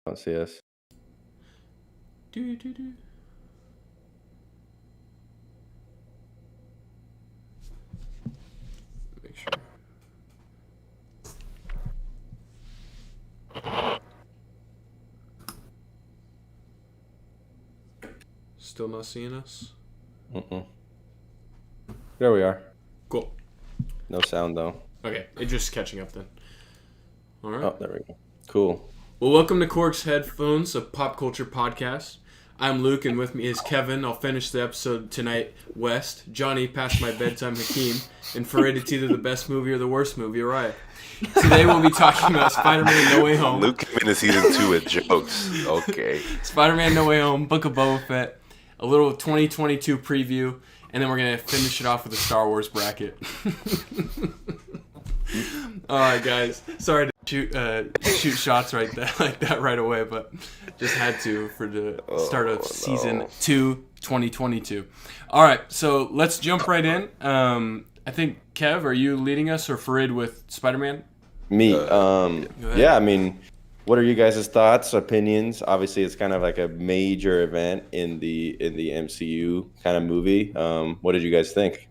Don't see us. Do, do, do. Make sure. Still not seeing us? Mm-mm. There we are. Cool. No sound though. Okay, it's just catching up then. All right. Oh, there we go. Cool. Well, welcome to Cork's Headphones, a pop culture podcast. I'm Luke, and with me is Kevin. I'll finish the episode tonight. West, Johnny, past my bedtime, Hakeem, and Farid, it's either the best movie or the worst movie, Orion. Today we'll be talking about Spider-Man No Way Home. Luke came into season 2 with jokes. Okay. Spider-Man No Way Home, Book of Boba Fett, a little 2022 preview, and then we're going to finish it off with a Star Wars bracket. Alright, guys. Sorry to shoot shots like that right away, but just had to for the start of season 2, 2022. Alright, so let's jump right in. I think, Kev, are you leading us or Farid with Spider-Man? Me. ahead. Yeah. I mean, what are you guys' thoughts, opinions? Obviously, it's kind of like a major event in the MCU kind of movie. What did you guys think?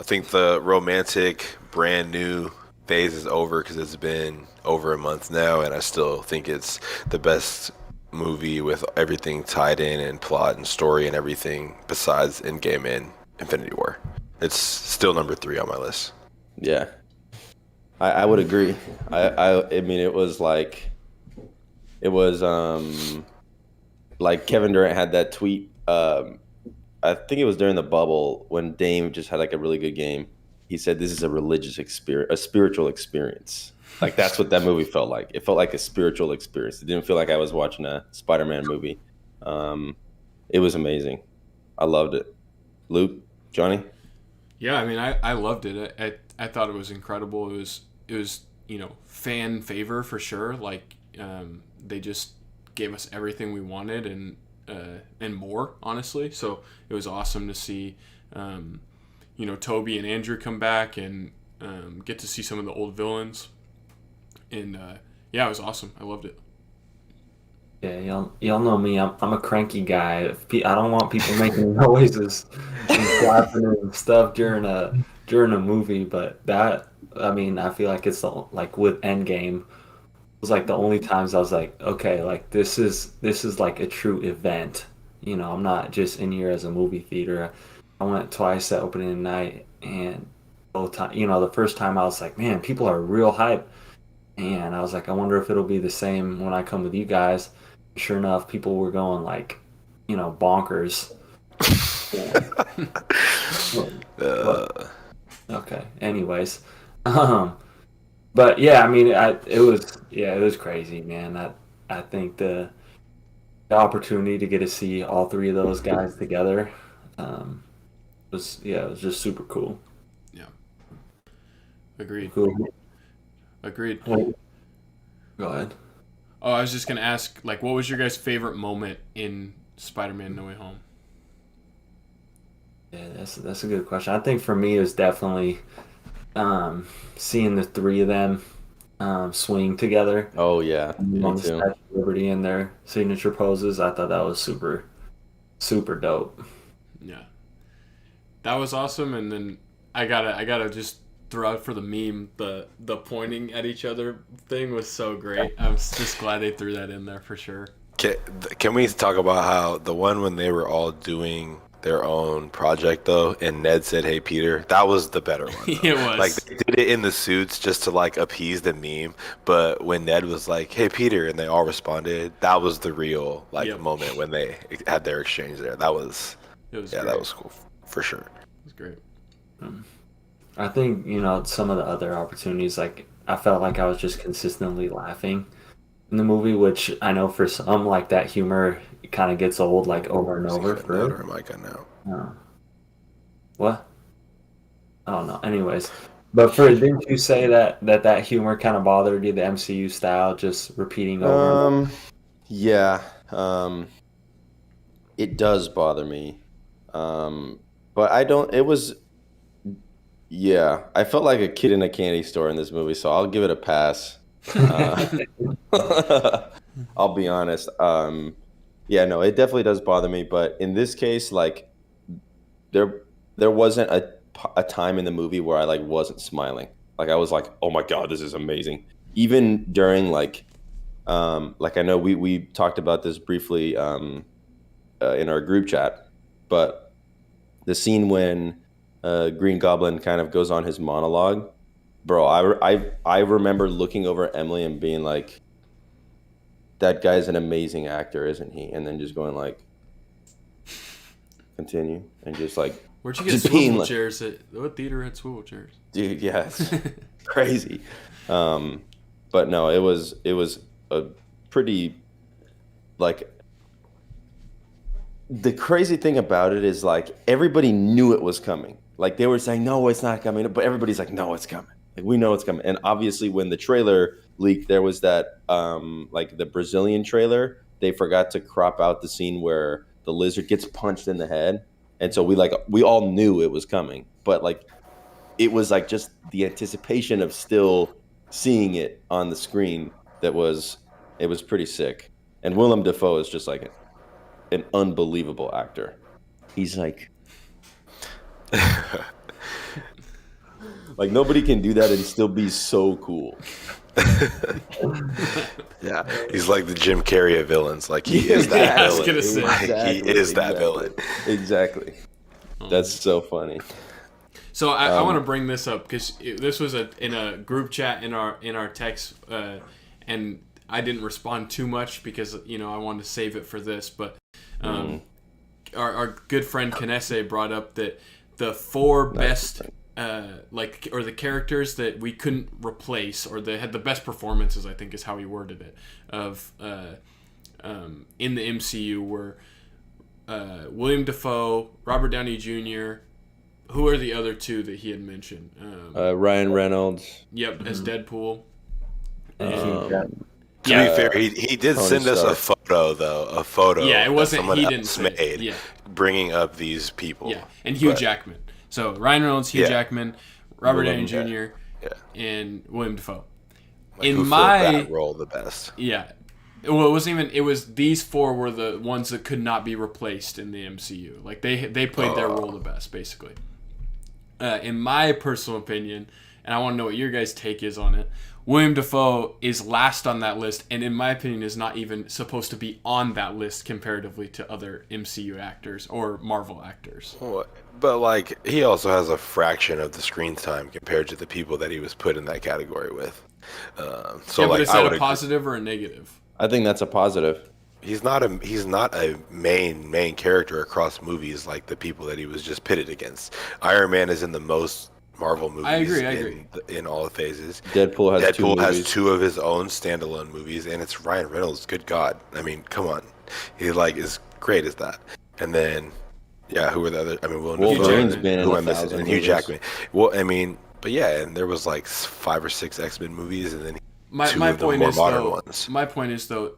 I think the romantic, brand new phase is over because it's been over a month now, and I still think it's the best movie with everything tied in and plot and story and everything besides Endgame and Infinity War. It's still number 3 on my list. Yeah, I would agree. I mean, it was like Kevin Durant had that tweet. I think it was during the bubble when Dame just had like a really good game. He said, "This is a religious experience, a spiritual experience." Like that's what that movie felt like. It felt like a spiritual experience. It didn't feel like I was watching a Spider-Man movie. It was amazing. I loved it. Luke, Johnny. Yeah, I mean, I loved it. I thought it was incredible. It was fan favor for sure. Like they just gave us everything we wanted and more, honestly. So it was awesome to see Toby and Andrew come back and get to see some of the old villains. And yeah, it was awesome. I loved it. Yeah, y'all know me. I'm a cranky guy. I don't want people making noises and clapping and stuff during a movie. But I feel like it's like with Endgame, it was like the only times I was like, okay, like this is like a true event. I'm not just in here as a movie theater. I went twice at opening night, and both time, the first time I was like, man, people are real hype, and I was like, I wonder if it'll be the same when I come with you guys. Sure enough, people were going like, bonkers. Okay. Anyways, but yeah, I mean, it was crazy, man. I think the opportunity to get to see all three of those guys together, it was just super cool. Yeah, agreed. Cool. Agreed. Go ahead. Oh, I was just gonna ask, like, what was your guys' favorite moment in Spider-Man No Way Home? Yeah, that's a good question. I think for me it was definitely seeing the three of them swing together Oh yeah, on me the too. Statue of Liberty in their signature poses. I thought that was super, super dope. Yeah, that was awesome. And then I gotta just throw out for the meme, the pointing at each other thing was so great. I'm just glad they threw that in there for sure. Can, can we talk about how the one when they were all doing their own project though, and Ned said, "Hey Peter," that was the better one. Though. It was. Like they did it in the suits just to like appease the meme, but when Ned was like, "Hey Peter," and they all responded, that was the real Yep. moment when they had their exchange there. That was It was that great. was cool for sure. It was great. I think some of the other opportunities, like I felt like I was just consistently laughing in the movie, which I know for some, like that humor kind of gets old, like over and Is he over. cutting For out or am I cutting out? what? I don't know. Anyways, but for didn't you say that humor kind of bothered you, the MCU style, just repeating over and over? Yeah. It does bother me. But I don't. It was. Yeah, I felt like a kid in a candy store in this movie, so I'll give it a pass. I'll be honest. Yeah, no, it definitely does bother me. But in this case, like there there wasn't a time in the movie where I like wasn't smiling. Like I was like, oh my god, this is amazing. Even during like I know we talked about this briefly in our group chat, but the scene when Green Goblin kind of goes on his monologue, bro. I remember looking over at Emily and being like, that guy's an amazing actor, isn't he? And then just going like, continue, and just like, Where'd you get just being swivel like, chairs? What theater had swivel chairs? dude, yeah, it's crazy. But no, it was a pretty like the crazy thing about it is like everybody knew it was coming. Like they were saying, no, it's not coming, but everybody's like, no, it's coming. Like we know it's coming. And obviously, when the trailer leaked, there was that like the Brazilian trailer. They forgot to crop out the scene where the lizard gets punched in the head, and so we all knew it was coming. But like it was like just the anticipation of still seeing it on the screen it was pretty sick. And Willem Dafoe is just like an unbelievable actor. He's like like nobody can do that and still be so cool. Yeah, he's like the Jim Carrey of villains. Like he is that I was villain. gonna say. Like, he is that villain. Exactly. That's so funny. So I want to bring this up because this was in a group chat in our text, and I didn't respond too much because I wanted to save it for this. But our good friend Kanese brought up that the four best or the characters that we couldn't replace or that had the best performances, I think is how he worded it, of in the MCU were William Dafoe, Robert Downey Jr. Who are the other two that he had mentioned? Ryan Reynolds. Yep, as Deadpool. To be fair, he did Tony send us a Stark. photo though, a photo. Yeah, it wasn't. that someone He didn't else say. made, Yeah, bringing up these people. yeah, and Hugh But- Jackman. So Ryan Reynolds, Hugh Yeah. Jackman, Robert Downey Willem, Jr. Yeah. and William Dafoe. Like, In who filled my- that role the best? Yeah. Well, it wasn't even. It was these four were the ones that could not be replaced in the MCU. Like they played their role the best, basically. In my personal opinion, and I want to know what your guys' take is on it. William Dafoe is last on that list, and in my opinion, is not even supposed to be on that list comparatively to other MCU actors or Marvel actors. But like he also has a fraction of the screen time compared to the people that he was put in that category with. So Yeah, like but is I that would a agree. positive or a negative? I think that's a positive. He's not a main character across movies like the people that he was just pitted against. Iron Man is in the most Marvel movies. I agree. In all the phases. Deadpool has two Deadpool has movies. two of his own standalone movies, and it's Ryan Reynolds. Good God! I mean, come on, he like is great as that. And then, yeah, who are the other? I mean, Wolverine's been in who a am I missing? thousand And Hugh movies. Jackman. Well, I mean, but yeah, and there was like 5 or 6 X-Men movies, and then My two of the point more is modern though. ones. My point is though,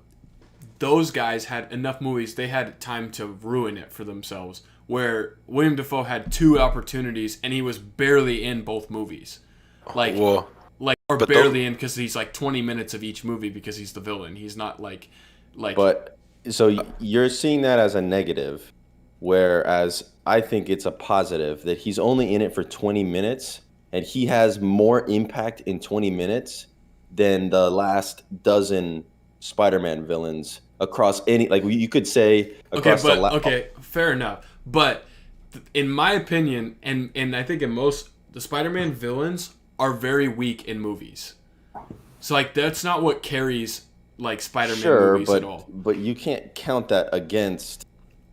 those guys had enough movies. They had time to ruin it for themselves. Where William Dafoe had 2 opportunities and he was barely in both movies, or but barely in because he's like 20 minutes of each movie because he's the villain. He's not like. But so you're seeing that as a negative, whereas I think it's a positive that he's only in it for 20 minutes and he has more impact in 20 minutes than the last dozen Spider-Man villains across any, like you could say across Fair enough. But in my opinion, and I think in most, the Spider-Man villains are very weak in movies. So like that's not what carries like Spider-Man movies at all. But you can't count that against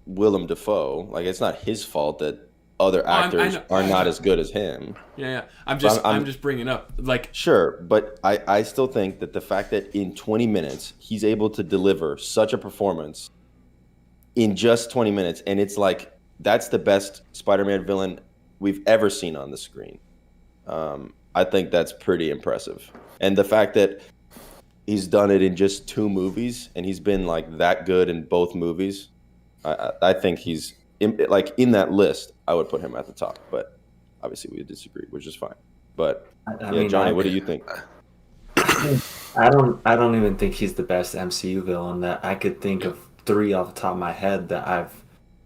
Willem Dafoe. Like it's not his fault that other actors are not as good as him. Yeah. I'm just bringing up like. Sure, but I still think that the fact that in 20 minutes he's able to deliver such a performance in just 20 minutes, and it's like that's the best Spider-Man villain we've ever seen on the screen. I think that's pretty impressive. And the fact that he's done it in just 2 movies and he's been like that good in both movies, I think he's in that list. I would put him at the top, but obviously we disagree, which is fine. But I yeah, mean, Johnny, what do you think? I don't even think he's the best MCU villain. That I could think of three off the top of my head that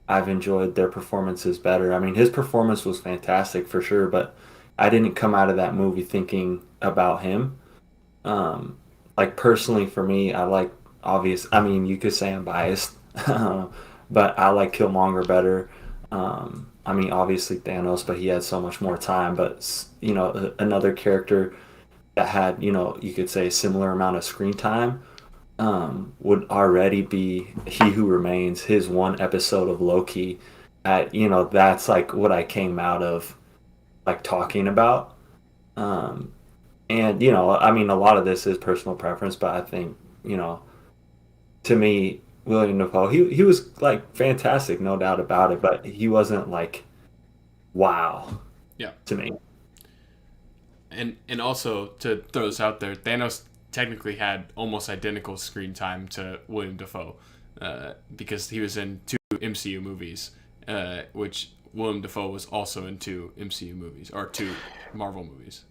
I've enjoyed their performances better. I mean, his performance was fantastic for sure, but I didn't come out of that movie thinking about him. Um, like personally for me, I like obvious. I mean, you could say I'm biased, but I like Killmonger better. I mean, obviously Thanos, but he had so much more time. But another character that had you could say a similar amount of screen time would already be He Who Remains. His one episode of Loki, that's like what I came out of like talking about. Um, and I mean, a lot of this is personal preference, but I think to me, William Dafoe, he was like fantastic, no doubt about it, but he wasn't like wow Yeah. to me. And also to throw this out there, Thanos technically had almost identical screen time to William Dafoe, because he was in 2 MCU movies, which William Dafoe was also in 2 MCU movies or 2 Marvel movies.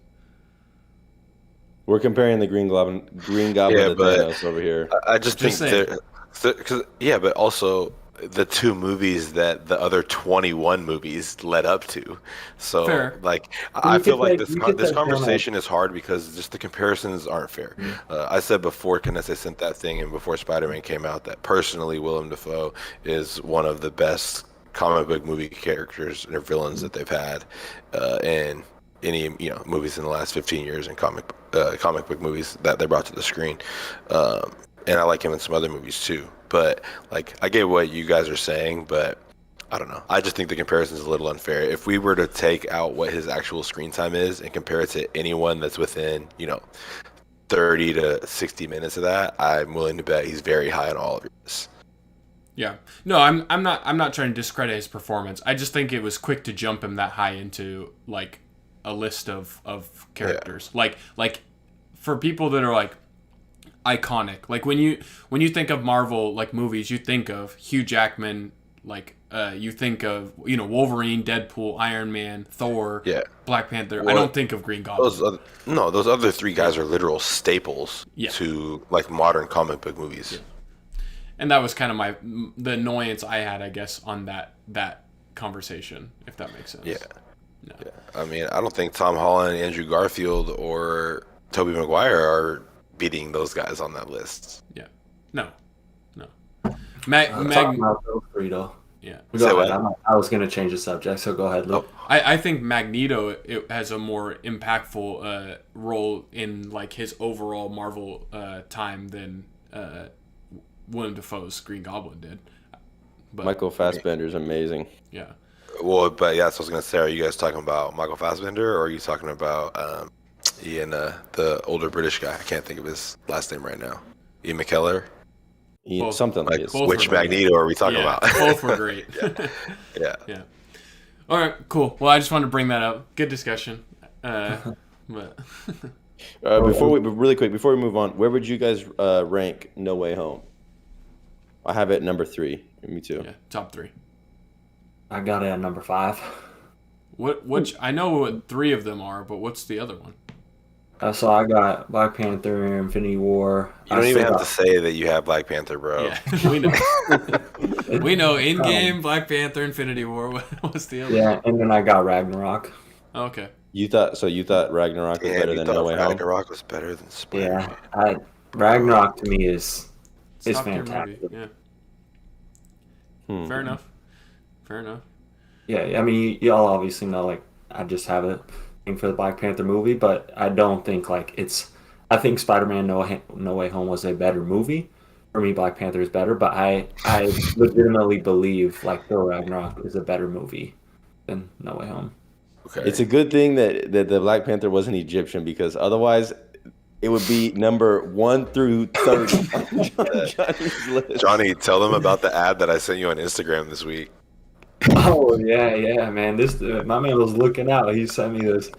We're comparing the Green Goblin to but Thanos over here. I just Just think saying. but also the 2 movies that the other 21 movies led up to. So Fair. like I feel like you could this say conversation is hard because just the comparisons aren't fair. I said before Knesset sent that thing and before Spider-Man came out that personally Willem Dafoe is one of the best comic book movie characters or villains that they've had in any movies in the last 15 years in comic book movies that they brought to the screen. And I like him in some other movies too. But like I get what you guys are saying, but I don't know. I just think the comparison is a little unfair. If we were to take out what his actual screen time is and compare it to anyone that's within 30 to 60 minutes of that, I'm willing to bet he's very high on all of yours. Yeah. No, I'm not trying to discredit his performance. I just think it was quick to jump him that high into like a list of characters. Yeah. Like for people that are like iconic. Like when you think of Marvel like movies, you think of Hugh Jackman, like you think of Wolverine, Deadpool, Iron Man, Thor, Black Panther. Well, I don't think of Green Goblin. Those other 3 guys are literal staples to like modern comic book movies. Yeah. And that was kind of the annoyance I had, I guess, on that conversation, if that makes sense. Yeah. No. Yeah. I mean, I don't think Tom Holland, Andrew Garfield, or Tobey Maguire are beating those guys on that list. Yeah. No. Talking about those 3 though. Yeah. Go ahead. I was going to change the subject, so go ahead, Luke. I think Magneto has a more impactful role in like his overall Marvel time than Willem Dafoe's Green Goblin did. But Michael Fassbender's amazing. Yeah. Well, but yeah, that's what I was gonna say. Are you guys talking about Michael Fassbender, or are you talking about Ian, the older British guy? I can't think of his last name right now. Ian McKellar. Something like this. Which Magneto are we talking about? Both were great. Yeah. All right, cool. Well, I just wanted to bring that up. Good discussion. But before we move on, where would you guys rank No Way Home? I have it at number 3. Me too. Yeah, top 3. I got it at number 5. Which I know what 3 of them are, but what's the other one? So I got Black Panther, Infinity War. You don't even have to say that you have Black Panther, bro. Yeah, we know. We know. Endgame, Black Panther, Infinity War. What's the other? Yeah, and then I got Ragnarok. Okay. You thought Ragnarok was better than No Way Home? Ragnarok was better than Spider-Man. Yeah, Ragnarok to me is fantastic. Yeah. Fair enough. Yeah, I mean, y'all obviously know, like, I just have a thing for the Black Panther movie, but I don't think, like, I think Spider-Man No Way Home was a better movie. For me, Black Panther is better, but I legitimately believe, like, Thor Ragnarok is a better movie than No Way Home. Okay. It's a good thing that the Black Panther wasn't Egyptian, because otherwise it would be number 1 through 30 on Johnny's list. Johnny, tell them about the ad that I sent you on Instagram this week. Oh yeah, man. My man was looking out. He sent me this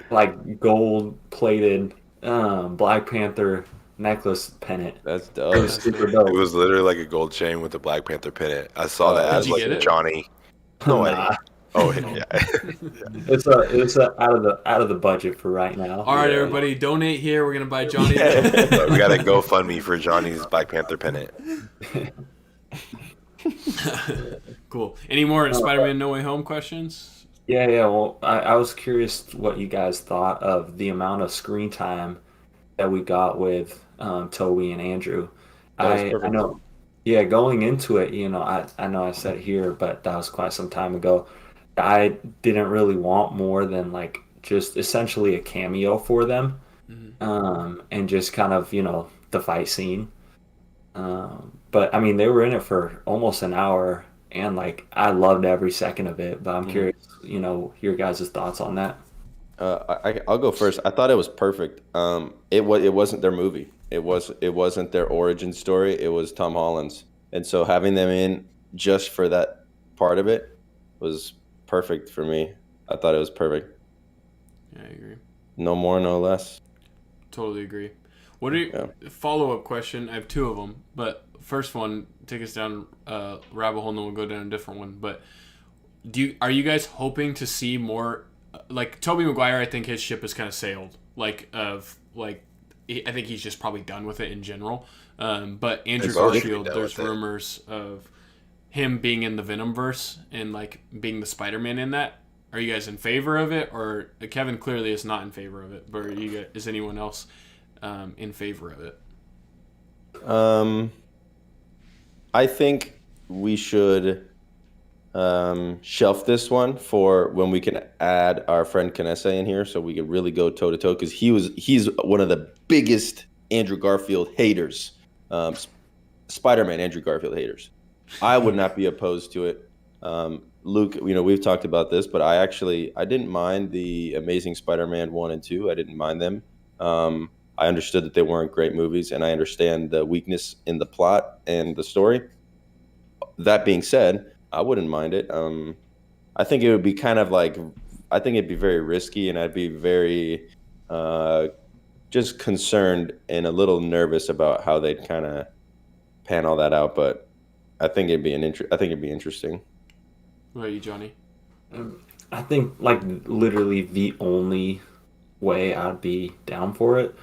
like gold-plated Black Panther necklace pennant. That's dope. It was super dope. It was literally like a gold chain with a Black Panther pennant. I saw that ad. Did you get it? Johnny. No way. Oh yeah. It's out of the budget for right now. All right, Yeah. everybody, donate here. We're gonna buy Johnny. So we got to GoFundMe for Johnny's Black Panther pennant. Cool. Any more Spider-Man No Way Home questions? Yeah, yeah. Well, I was curious what you guys thought of the amount of screen time that we got with Toby and Andrew. That was I perfect. know, yeah, going into it, I know I said it here, but that was quite some time ago. I didn't really want more than like just essentially a cameo for them, and just kind of, the fight scene. But I mean, they were in it for almost an hour, and like I loved every second of it. But I'm curious, your guys' thoughts on that. I'll go first. I thought it was perfect. It wasn't their movie. It wasn't their origin story. It was Tom Holland's, and so having them in just for that part of it was perfect for me. I thought it was perfect. Yeah, I agree. No more, no less. Totally agree. What are your follow-up question? I have two of them, but first one, take us down rabbit hole, and then we'll go down a different one. But are you guys hoping to see more? Like Tobey Maguire, I think his ship has kind of sailed. I think he's just probably done with it in general. But Andrew Garfield, there's rumors of him being in the Venomverse and like being the Spider-Man in that. Are you guys in favor of it, or Kevin clearly is not in favor of it? But is anyone else in favor of it? I think we should shelf this one for when we can add our friend Canessa in here, so we can really go toe to toe, because he's one of the biggest Andrew Garfield haters, Spider-Man Andrew Garfield haters. I would not be opposed to it. Luke, we've talked about this, but I didn't mind the Amazing Spider-Man 1 and 2. I didn't mind them. I understood that they weren't great movies, and I understand the weakness in the plot and the story. That being said, I wouldn't mind it. I think it would be I think it'd be very risky, and I'd be very just concerned and a little nervous about how they'd kind of pan all that out. But I think it'd be interesting. What about you, Johnny? I think like literally the only way I'd be down for it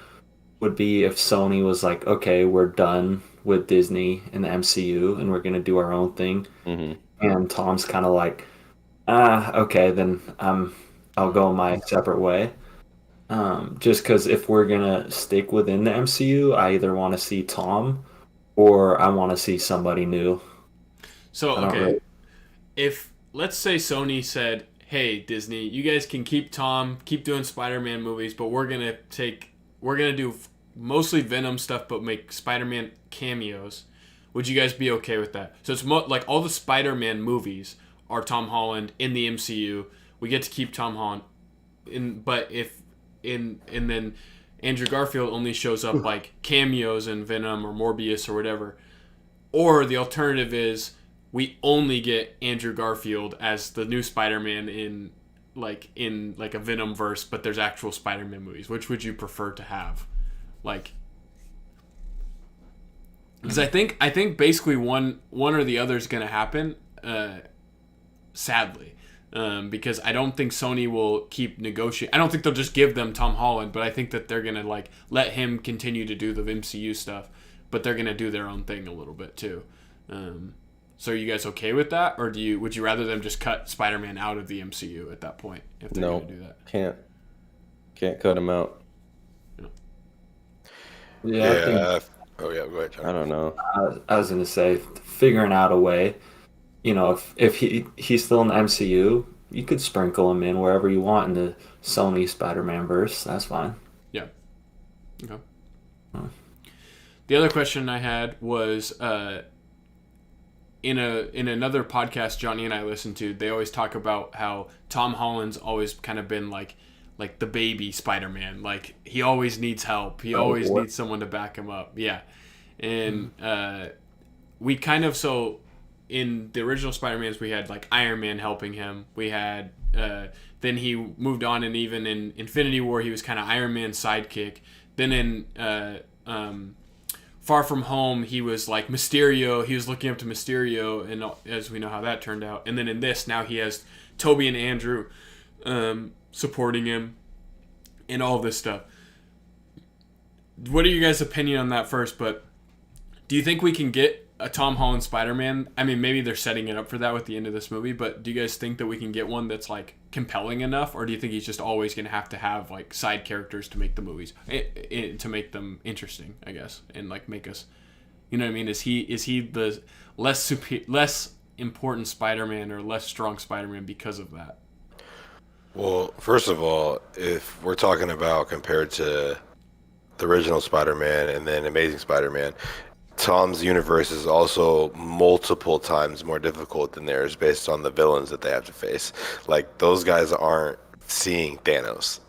would be if Sony was like, okay, we're done with Disney and the MCU and we're gonna do our own thing. Mm-hmm. And Tom's kind of like, okay, then I'll go my separate way. Just because if we're gonna stick within the MCU, I either want to see Tom or I want to see somebody new. So okay, if let's say Sony said, "Hey Disney, you guys can keep Tom, keep doing Spider-Man movies, but we're gonna do mostly Venom stuff, but make Spider-Man cameos." Would you guys be okay with that? So it's like all the Spider-Man movies are Tom Holland in the MCU. We get to keep Tom Holland and then Andrew Garfield only shows up like cameos in Venom or Morbius or whatever. Or the alternative is we only get Andrew Garfield as the new Spider-Man in a Venomverse, but there's actual Spider-Man movies. Which would you prefer to have? Because I think basically one or the other is going to happen, sadly, because I don't think Sony will keep negotiating. I don't think they'll just give them Tom Holland, but I think that they're going to let him continue to do the MCU stuff, but they're going to do their own thing a little bit too. So are you guys okay with that, or would you rather them just cut Spider-Man out of the MCU at that point if they're going to do that? Can't cut him out. Yeah. Oh yeah, go ahead, John. I don't know. I was gonna say figuring out a way. If he's still in the MCU, you could sprinkle him in wherever you want in the Sony Spider-Man verse. That's fine. Yeah. Okay. The other question I had was in another podcast Johnny and I listened to. They always talk about how Tom Holland's always kind of been like the baby Spider-Man. Like he always needs help. He always needs someone to back him up. Yeah. And we kind of, so in the original Spider-Mans, we had like Iron Man helping him. We had then he moved on, and even in Infinity War he was kind of Iron Man's sidekick. Then in Far From Home he was like Mysterio. He was looking up to Mysterio, and as we know how that turned out. And then in this, now he has Toby and Andrew supporting him and all this stuff. What are you guys' opinion on that first? But do you think we can get a Tom Holland Spider-Man? I mean, maybe they're setting it up for that with the end of this movie, but do you guys think that we can get one that's like compelling enough, or do you think he's just always going to have like side characters to make the movies, to make them interesting, I guess, and like make us, you know what I mean? Is he the less important Spider-Man or less strong Spider-Man because of that? Well, first of all, if we're talking about compared to the original Spider-Man and then Amazing Spider-Man, Tom's universe is also multiple times more difficult than theirs based on the villains that they have to face. Like, those guys aren't seeing Thanos.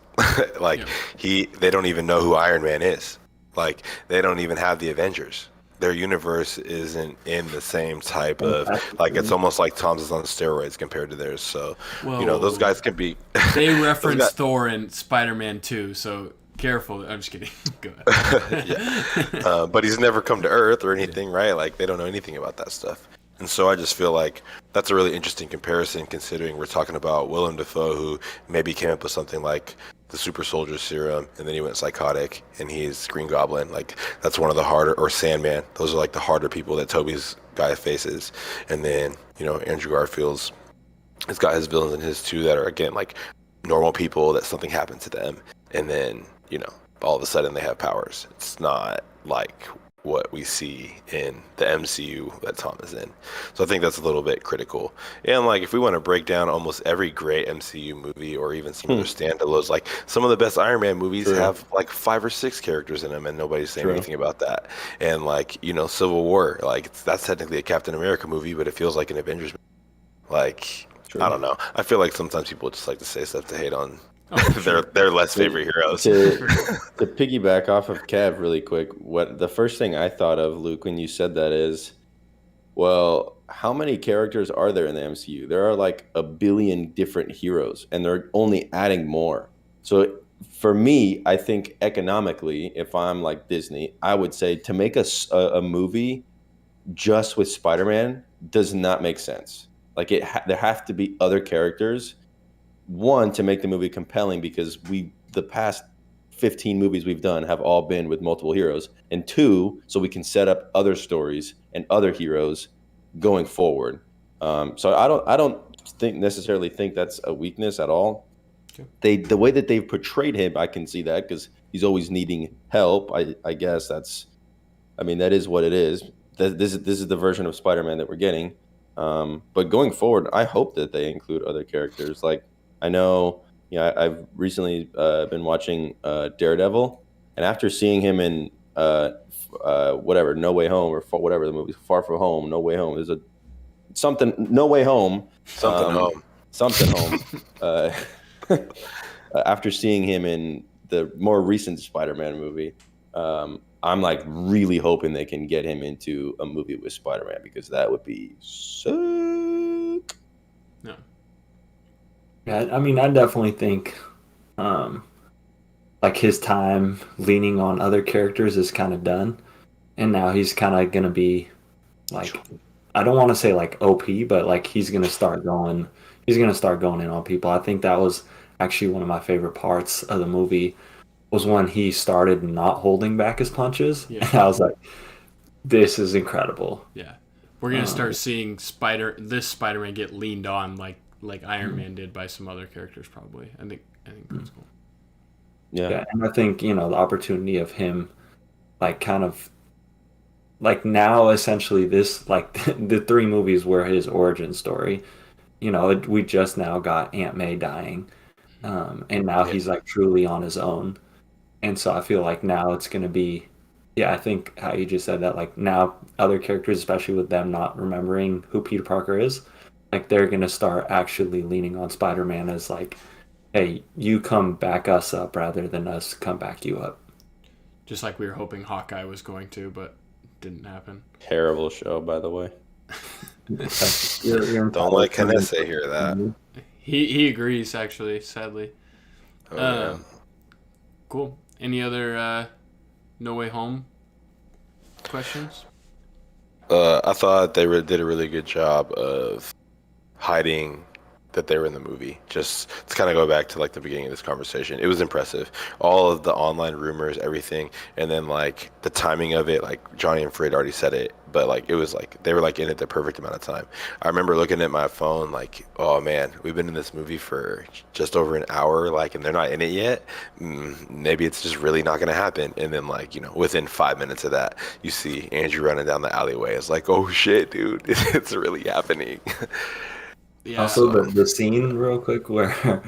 Like, they don't even know who Iron Man is. Like, they don't even have the Avengers. Their universe isn't in the same type of, like, it's almost like Tom's is on steroids compared to theirs. So, those guys can be... They reference Thor and Spider-Man 2, so... Careful. I'm just kidding. Go ahead. But he's never come to Earth or anything, right? Like, they don't know anything about that stuff. And so I just feel like that's a really interesting comparison, considering we're talking about Willem Dafoe, who maybe came up with something like the super soldier serum, and then he went psychotic, and he's Green Goblin. Like, that's one of the harder, or Sandman. Those are like the harder people that Toby's guy faces. And then, Andrew Garfield's, has got his villains in his too that are, again, like normal people that something happened to them. And then, all of a sudden they have powers. It's not like what we see in the MCU that Tom is in. So I think that's a little bit critical. And like, if we want to break down almost every great MCU movie or even some other standalones, like some of the best Iron Man movies have like 5 or 6 characters in them and nobody's saying anything about that. And like, Civil War, like that's technically a Captain America movie, but it feels like an Avengers movie. Like, I don't know. I feel like sometimes people just like to say stuff to hate on their less favorite heroes. To piggyback off of Kev really quick, what the first thing I thought of, Luke, when you said that is, well, how many characters are there in the MCU? There are like a billion different heroes, and they're only adding more. So for me, I think economically, if I'm like Disney, I would say to make a movie just with Spider-Man does not make sense. Like there have to be other characters. One, to make the movie compelling, because the past 15 movies we've done have all been with multiple heroes, and 2, so we can set up other stories and other heroes going forward. So I don't necessarily think that's a weakness at all. Okay. The way that they've portrayed him, I can see that because he's always needing help. I guess that is what it is. This is the version of Spider-Man that we're getting. But going forward, I hope that they include other characters. Like, I know, I've recently been watching Daredevil, and after seeing him in whatever, No Way Home, or whatever the movie, Far From Home, No Way Home, there's No Way Home, something home. After seeing him in the more recent Spider-Man movie, I'm like really hoping they can get him into a movie with Spider-Man, because that would be sick. No. Yeah, I mean, I definitely think like his time leaning on other characters is kind of done, and now he's kind of gonna be like, I don't want to say like OP, but like he's gonna start going in on people. I think that was actually one of my favorite parts of the movie, was when he started not holding back his punches. Yeah. And I was like, this is incredible. Yeah, we're gonna start seeing this Spider-Man get leaned on like Iron Man did by some other characters, probably. I think that's cool. Yeah, and I think the opportunity of him, like, kind of like now essentially this, like the 3 movies were his origin story. We just now got Aunt May dying, and now he's like truly on his own. And so I feel like now it's going to be, I think how you just said that, like now other characters, especially with them not remembering who Peter Parker is, like they're going to start actually leaning on Spider-Man as like, hey, you come back us up rather than us come back you up. Just like we were hoping Hawkeye was going to, but didn't happen. Terrible show, by the way. Don't let Kenneth hear that. He agrees, actually, sadly. Oh, yeah. Cool. Any other No Way Home questions? I thought they did a really good job of hiding that they were in the movie. Just to kind of go back to like the beginning of this conversation, it was impressive. All of the online rumors, everything, and then like the timing of it. Like Johnny and Fred already said it, but like it was like they were like in it the perfect amount of time. I remember looking at my phone like, oh man, we've been in this movie for just over an hour, like, and they're not in it yet. Maybe it's just really not gonna happen. And then like within 5 minutes of that, you see Andrew running down the alleyway. It's like, oh shit, dude, it's really happening. Yeah. Also, the scene real quick where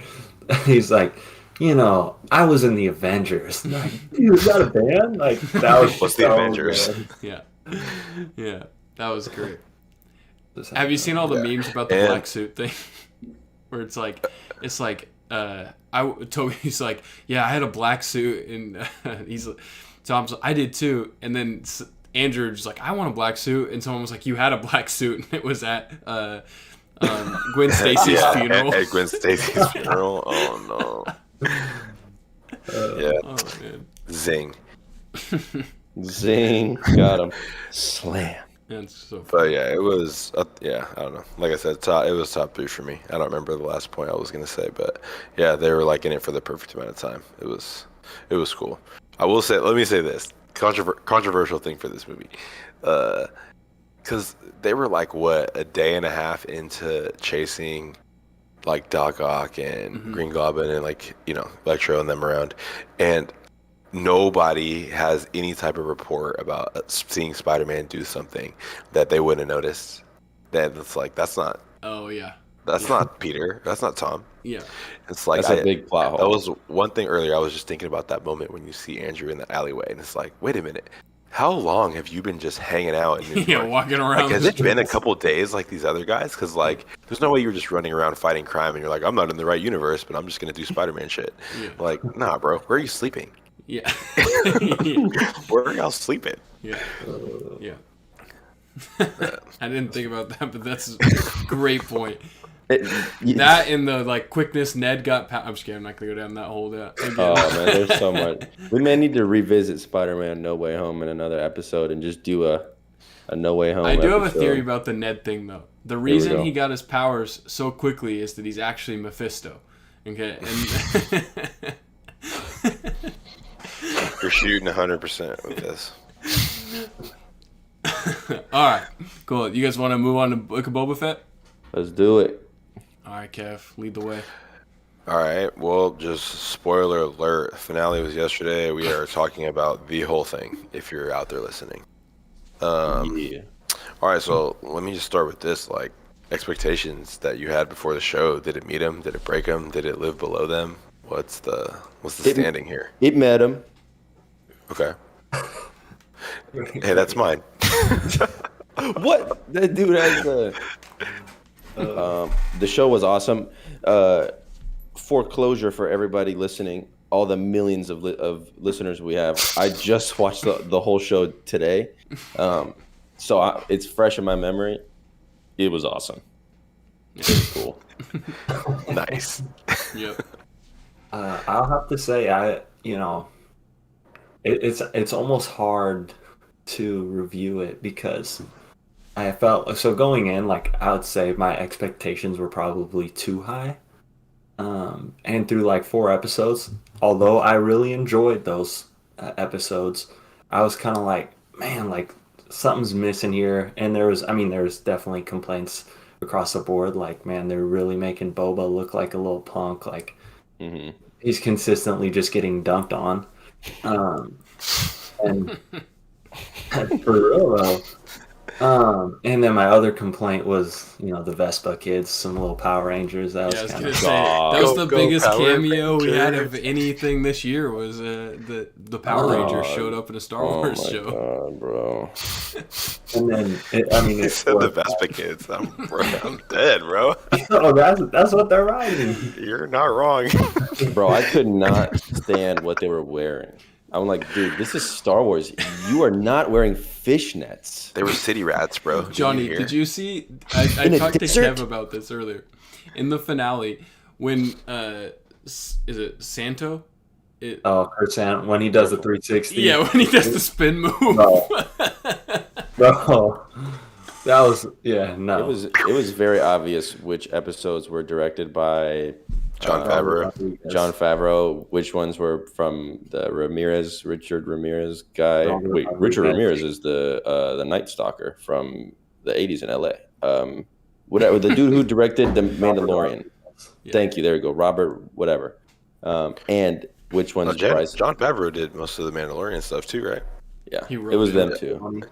he's like, I was in the Avengers. Like, dude, is that a band? Like, that was What's the Avengers? good. Yeah, that was great. Have you seen all the memes about the black suit thing? Where it's like Toby's like, yeah, I had a black suit, and Tom's like, I did too, and then Andrew was like, I want a black suit, and someone was like, you had a black suit, and it was at Gwen Stacy's funeral. At Gwen Stacy's funeral. Oh no. Yeah. Oh man. Zing. Zing. Got him. Slam. That's so funny. But yeah, it was. I don't know. Like I said, it was top 3 for me. I don't remember the last point I was gonna say, but yeah, they were like in it for the perfect amount of time. It was cool. I will say. Let me say this controversial thing for this movie. Because they were like a day and a half into chasing like Doc Ock and Green Goblin and like Electro and them around, and nobody has any type of report about seeing Spider-Man do something that they wouldn't have noticed. That it's like that's not. Oh yeah. That's not Peter. That's not Tom. Yeah. It's like that's a big plot hole. That was one thing earlier. I was just thinking about that moment when you see Andrew in the alleyway, and it's like, wait a minute. How long have you been just hanging out in New York? Yeah, walking around. Like, has it been a couple days like these other guys? Because like, there's no way you're just running around fighting crime and you're like, I'm not in the right universe, but I'm just gonna do Spider-Man shit. Yeah. Like, nah, bro. Where are you sleeping? Yeah. Where are y'all sleeping? Yeah. Yeah. I didn't think about that, but that's a great point. That and the like quickness Ned got. I'm just kidding. I'm not gonna go down that hole. Again. Oh man, there's so much. We may need to revisit Spider-Man No Way Home in another episode and just do a No Way Home. I do episode. have a theory about the Ned thing though. The reason he got his powers so quickly is that he's actually Mephisto. Okay. And You're shooting 100% with this. All right, cool. You guys want to move on to Book of Boba Fett? Let's do it. All right, Kev, lead the way. All right. Well, just spoiler alert. Finale was yesterday. We are talking about the whole thing. If you're out there listening. Yeah. All right. So let me just start with this. Like expectations that you had before the show. Did it meet them? Did it break them? Did it live below them? What's the standing here? It met him. Okay. Hey, that's mine. What? That dude has the show was awesome. Foreclosure for everybody listening, all the millions of listeners we have. I just watched the whole show today, so it's fresh in my memory. It was awesome. It was cool. Nice. Yep. I'll have to say, it's almost hard to review it because I felt so going in, like I would say my expectations were probably too high. And through like 4 episodes, although I really enjoyed those episodes, I was kind of like, man, like something's missing here. And there's definitely complaints across the board. Like, man, they're really making Boba look like a little punk. Like, he's consistently just getting dunked on. And for real though. And then my other complaint was, the Vespa kids, some little Power Rangers. That was kind of that was the biggest Power cameo we had Rangers. of anything this year was the Power Rangers showed up in a Star Wars show. God, bro. And then He said the Vespa kids. I'm dead, bro. that's what they're riding. You're not wrong. Bro, I could not stand what they were wearing. I'm like, dude, this is Star Wars. You are not wearing fishnets. They were city rats, bro. Johnny, did you see? I talked to Kev about this earlier. In the finale, when is it Santo? Kurt Sant, when he does the 360. Yeah, when he does the spin move. Bro, That was no. It was very obvious which episodes were directed by John Favreau. John Favreau, which ones were from the Richard Ramirez guy. Wait, Richard Ramirez is the Night Stalker from the 80s in LA. Whatever, the dude who directed The Mandalorian. Yeah. Thank you. There you go, Robert. Whatever. And which one's Bryce? John Favreau did most of the Mandalorian stuff too, right? Yeah, it was them too.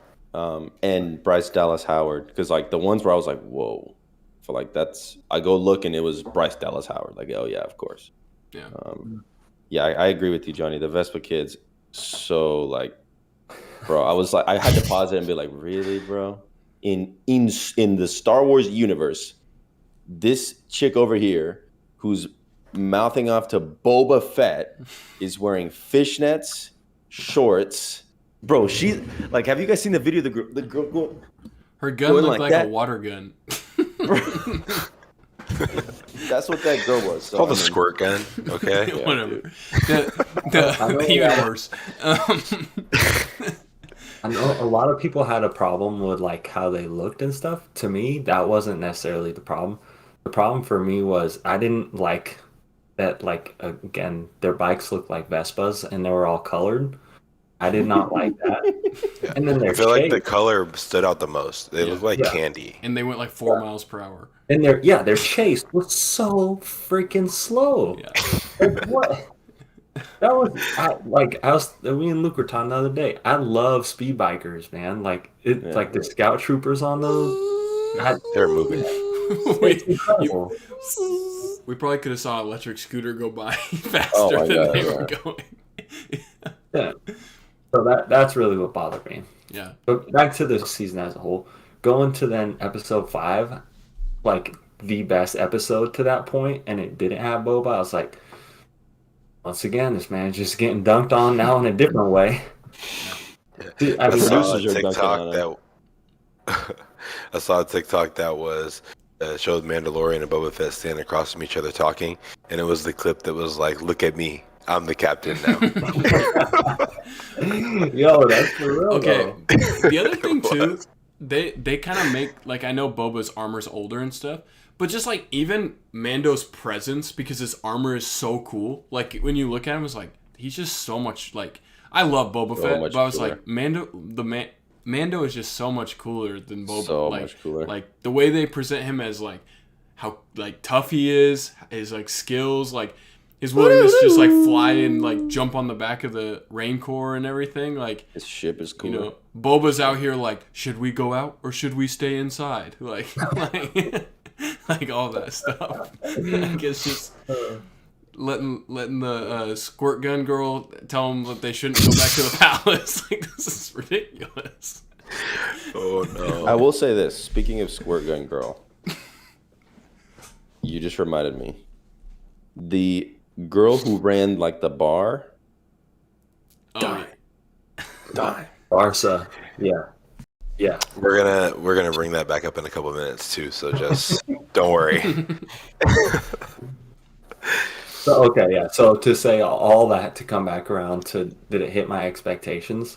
And Bryce Dallas Howard, because like the ones where I was like, whoa, for like I go look and it was Bryce Dallas Howard. Like, oh yeah, of course. Yeah. I agree with you, Johnny. The Vespa kids, so like, bro, I was like, I had to pause it and be like, really, bro? In the Star Wars universe, this chick over here who's mouthing off to Boba Fett is wearing fishnets, shorts. Bro, she like. Have you guys seen the video? The girl. Her gun looked like a water gun. That's what that girl was. So, called the squirt gun. Okay. Yeah, whatever. Even worse. I know a lot of people had a problem with like how they looked and stuff. To me, that wasn't necessarily the problem. The problem for me was I didn't like that. Like again, their bikes looked like Vespas and they were all colored. I did not like that. Yeah. And then I feel like the color stood out the most. They looked like candy. And they went like 4 miles per hour. And their chase was so freaking slow. Yeah. Like, what? Me and Luke were talking the other day. I love speed bikers, man. Like like the scout troopers on those. They're moving. It's incredible. We probably could have saw an electric scooter go by faster than they were going. Yeah. So that's really what bothered me. Yeah. But back to the season as a whole. Going to then episode 5, like the best episode to that point, and it didn't have Boba. I was like, once again, this man's just getting dunked on now in a different way. Yeah. I saw a TikTok that was showed Mandalorian and Boba Fett standing across from each other talking, and it was the clip that was like, "Look at me, I'm the captain now." Yo, that's for real. Okay. The other thing too, they kind of make like, I know Boba's armor's older and stuff, but just like even Mando's presence, because his armor is so cool. Like when you look at him, it's like he's just so much like, I love Boba Fett, but I was like Mando is just so much cooler than Boba. So like, much cooler. Like the way they present him as like how like tough he is, his like skills, like his willingness to just like fly and like jump on the back of the Rancor and everything. Like his ship is cool. You know, Boba's out here like, should we go out or should we stay inside? Like like all that stuff. Like it's just letting the squirt gun girl tell them that they shouldn't go back to the palace. Like this is ridiculous. Oh no! I will say this. Speaking of squirt gun girl, you just reminded me. The girl who ran like the bar. Die. Barca. Yeah. We're gonna bring that back up in a couple of minutes too. So just don't worry. So okay, yeah. So to say all that to come back around to did it hit my expectations?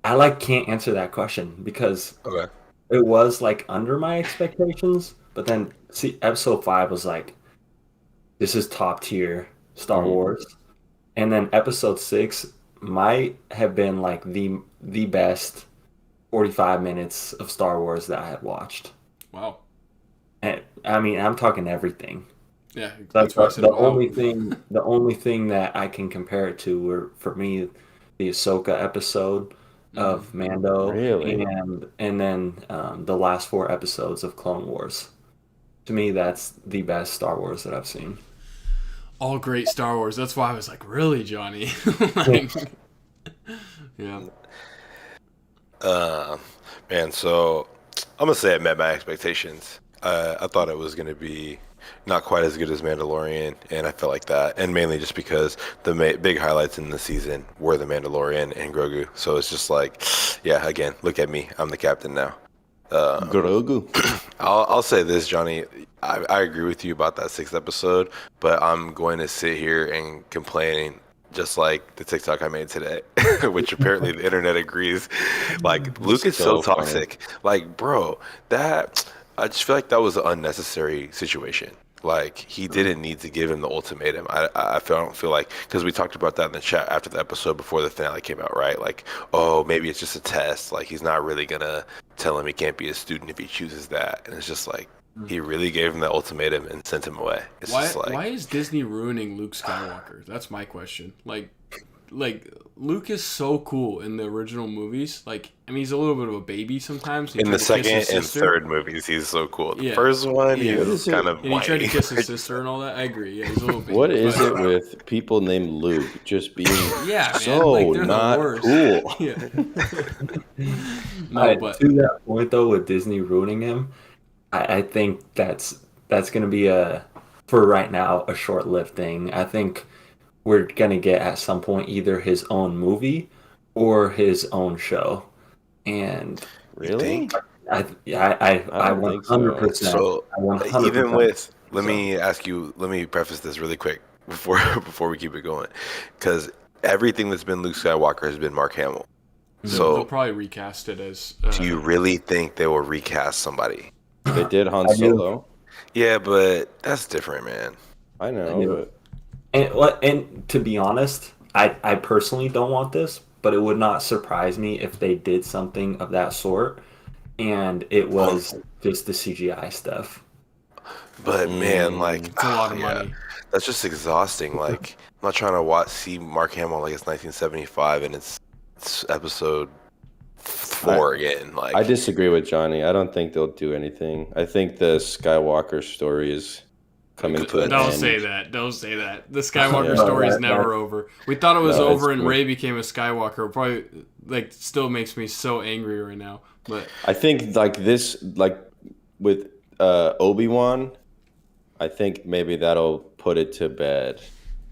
I like can't answer that question because it was like under my expectations, but then see episode 5 was like, this is top tier Star Wars, and then episode 6 might have been like the best 45 minutes of Star Wars that I had watched. Wow. And I mean, I'm talking everything. Yeah, that's the only thing. The only thing that I can compare it to were for me the Ahsoka episode of Mando, and then the last 4 episodes of Clone Wars. To me, that's the best Star Wars that I've seen. All great Star Wars. That's why I was like, really, Johnny? Like, yeah. Man, so I'm gonna say it met my expectations. I thought it was gonna be not quite as good as Mandalorian, and I felt like that, and mainly just because the big highlights in the season were the Mandalorian and Grogu. So it's just like, yeah, again, look at me, I'm the captain now. Grogu. I'll say this, Johnny. I agree with you about that 6th episode, but I'm going to sit here and complain just like the TikTok I made today, which apparently the internet agrees. Like Luke is so So funny. toxic. Like, bro, that I just feel like that was an unnecessary situation. Like he didn't need to give him the ultimatum. Don't feel like because we talked about that in the chat after the episode before the finale came out, right? Like, oh, maybe it's just a test. Like he's not really gonna tell him he can't be a student if he chooses that. And it's just like he really gave him the ultimatum and sent him away. It's just like Why is Disney ruining Luke Skywalker? That's my question. Like Luke is so cool in the original movies. Like, I mean, he's a little bit of a baby sometimes. He in tried the to kiss second his and sister. thord movies, he's so cool. The Yeah. first one, he Yeah. was kind of And he tried to whiny. kiss his sister and all that. I agree. Yeah, he's a little baby. What is but- it with people named Luke just being Yeah, man. so Like, they're the not worst. cool? Yeah. No, Alright, but to that point though, with Disney ruining him, I think that's going to be for right now a short-lived thing. I think we're going to get at some point either his own movie or his own show, and Really? think? I don't think so. 100%. So I 100% even with, let me ask you, let me preface this really quick before we keep it going, because everything that's been Luke Skywalker has been Mark Hamill. they'll So probably recast it as. do you really think they will recast somebody? They did Han I do. Solo. Yeah, but that's different, man. I I know, do. but And to be honest, I personally don't want this, but it would not surprise me if they did something of that sort, and it was just the CGI stuff. But man, like It's a lot of yeah, money. that's just exhausting. Like I'm not trying to see Mark Hamill like it's 1975 and it's episode 4 again. Like I disagree with Johnny. I don't think they'll do anything. I think the Skywalker story is coming to an Don't end. say that. Don't say that. The Skywalker Yeah. story is No, never over. We thought it was No, over it's and cool. Rey became a Skywalker. Probably like still makes me so angry right now. But I think like this, like with Obi-Wan, I think maybe that'll put it to bed,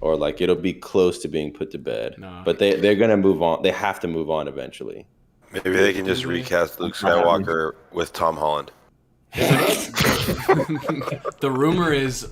or like it'll be close to being put to bed. No. But they're gonna move on. They have to move on eventually. maybe they can just recast Luke Skywalker with Tom Holland. the rumor is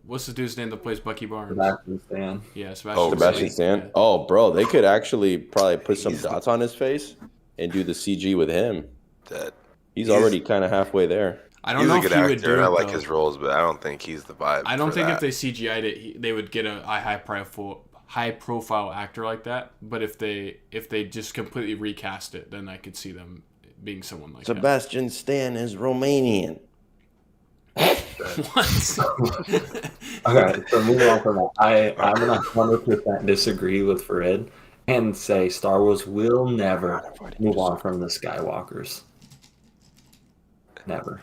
what's the dude's name that plays Bucky Barnes? Sebastian Stan. Yeah, Sebastian. Oh, Sebastian Stan. Stan. Oh, bro, they could actually probably put some dots on his face and do the CG with him. That He's already kind of halfway there. I don't he's know a if good he would actor. do it. I like though. his roles, but I don't think he's the vibe. I don't for think that. if they CGI'd it, they would get a high profile actor like that. But if they just completely recast it, then I could see them being someone like Sebastian Stan is Romanian. that. What? Okay, so moving on from that, I'm gonna 100% disagree with Farid and say Star Wars will never move on from the Skywalkers. Never.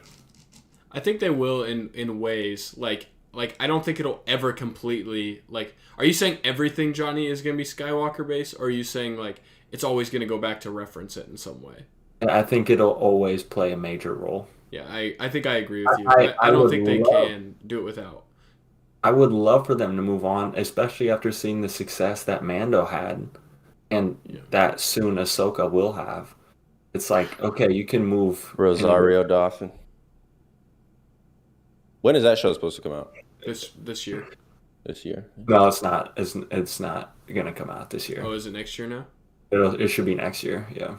I think they will in ways like I don't think it'll ever completely like. Are you saying everything, Johnny, is gonna be Skywalker based, or are you saying like it's always gonna go back to reference it in some way? I think it'll always play a major role. Yeah, I think I agree with you. I I don't would think they love- can do it without. I would love for them to move on, especially after seeing the success that Mando had and that soon Ahsoka will have. It's like, okay, you can move Rosario Dawson. When is that show supposed to come out? This year. This year? No, it's not. It's not gonna come out this year. Oh, is it next year now? It should be next year. Yeah.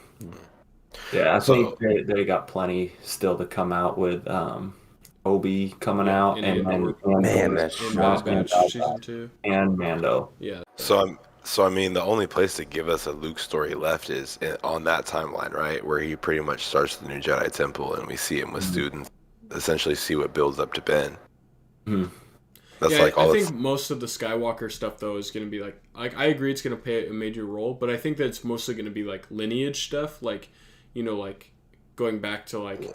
Yeah, I think they got plenty still to come out with Obi coming out and Man, that And show. Bad Batch season 2. and Mando. Yeah. So I mean, the only place to give us a Luke story left is on that timeline, right, where he pretty much starts the new Jedi Temple, and we see him with students, essentially see what builds up to Ben. Mhm. That's yeah, like all. I It's, think most of the Skywalker stuff though is going to be like I agree it's going to play a major role, but I think that it's mostly going to be like lineage stuff, like like going back to like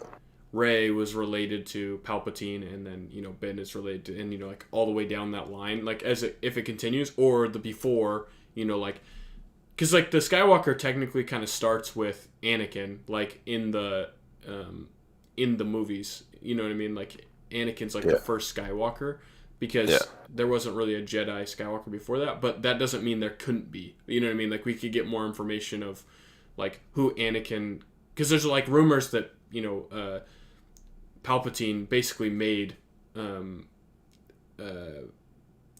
Rey was related to Palpatine, and then Ben is related to, and like all the way down that line, like if it continues, or the before, like because like the Skywalker technically kind of starts with Anakin, like in the movies, you know what I mean? Like Anakin's like the first Skywalker. Because there wasn't really a Jedi Skywalker before that, but that doesn't mean there couldn't be. You know what I mean? Like we could get more information of like who Anakin, because there's like rumors that Palpatine basically made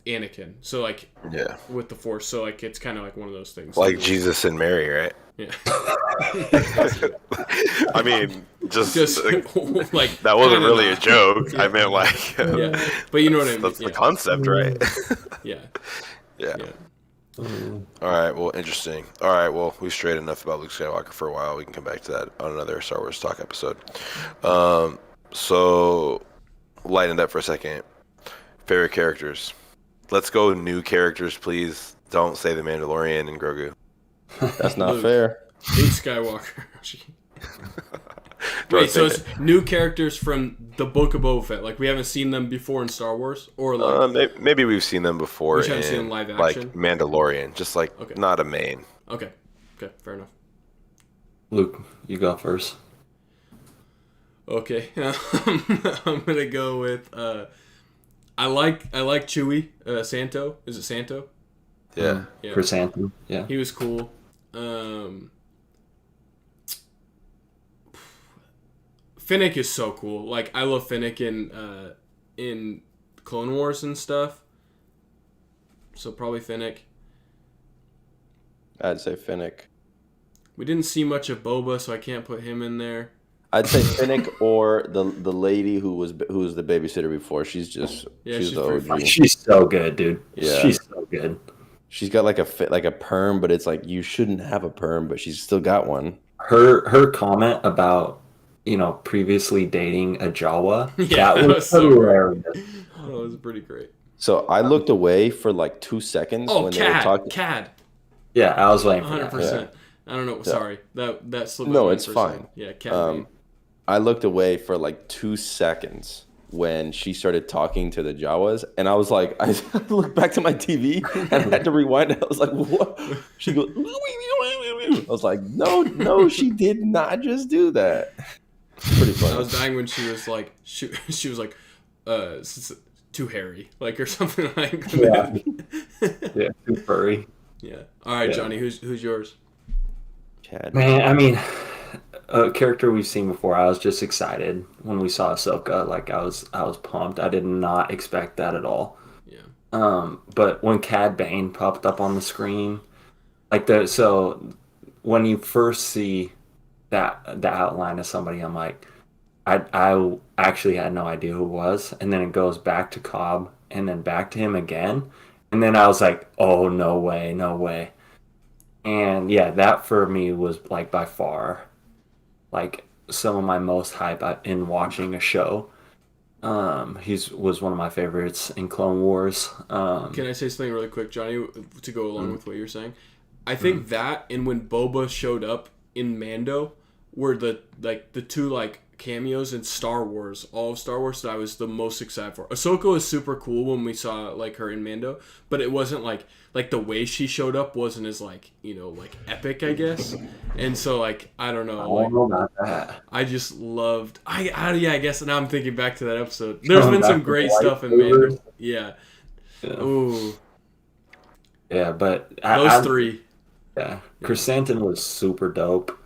Anakin. So like Yeah. with the Force. So like it's kind of like one of those things. Like Jesus and Mary, right? Yeah. I mean, just like that wasn't really not. a joke. Yeah. I meant like, yeah, but you know what I mean. that's Yeah. the concept, right? Yeah. Yeah. Yeah. All right. Well, interesting. All right. Well, we strayed enough about Luke Skywalker for a while. We can come back to that on another Star Wars talk episode. So lighten it up for a second. Favorite characters. Let's go new characters, please. Don't say the Mandalorian and Grogu. That's not Luke. fair. Luke Skywalker. Wait, so it's new characters from the Book of Boba Fett. Like we haven't seen them before in Star Wars, or like maybe we've seen them before we haven't seen in live action? like Mandalorian, just like not a main. Okay, fair enough. Luke, you go first. Okay, I'm gonna go with. I like Chewie. Santo, is it Santo? Yeah. Chrysanthemum. Yeah. He was cool. Finnick is so cool. Like I love Finnick in Clone Wars and stuff. So probably Finnick. I'd say Finnick. We didn't see much of Boba, so I can't put him in there. I'd say Finnick or the lady who was the babysitter before. She's just she's the OG. She's so good, dude. Yeah. She's so good. She's got like a perm, but it's like you shouldn't have a perm, but she's still got one. Her comment about previously dating a Jawa, Yeah, that was so hilarious. That was pretty great. So I looked away for like 2 seconds when they were talking. Cad. Yeah, I was waiting for 100%. that. I don't know. Sorry, that slipped. No, my it's mind for a fine. second. Yeah, Cad. I looked away for like 2 seconds when she started talking to the Jawas, and I was like, I looked back to my TV and I had to rewind it. I was like, what? She goes, I was like, no, she did not just do that. Pretty funny. I was dying when she was like, she was like, too hairy, like or something like that. Yeah, too furry. Yeah. All right, Johnny, who's yours? Cad. Man, I mean, a character we've seen before. I was just excited when we saw Ahsoka. Like I was pumped. I did not expect that at all. Yeah. But when Cad Bane popped up on the screen, so when you first see the outline of somebody, I'm like, I actually had no idea who it was, and then it goes back to Cobb, and then back to him again, and then I was like, oh no way, and yeah, that for me was like by far, like some of my most hype in watching a show. He was one of my favorites in Clone Wars. Can I say something really quick, Johnny, to go along with what you're saying? I think that and when Boba showed up in Mando were the two like cameos in Star Wars, all of Star Wars that I was the most excited for. Ahsoka was super cool when we saw like her in Mando, but it wasn't like the way she showed up wasn't as like epic, I guess. And so like I don't know, I don't know about that. I just loved I guess now I'm thinking back to that episode. There's been some great stuff in Mando. Yeah. Ooh. Yeah, but those three. Yeah, Chrysanthemum was super dope.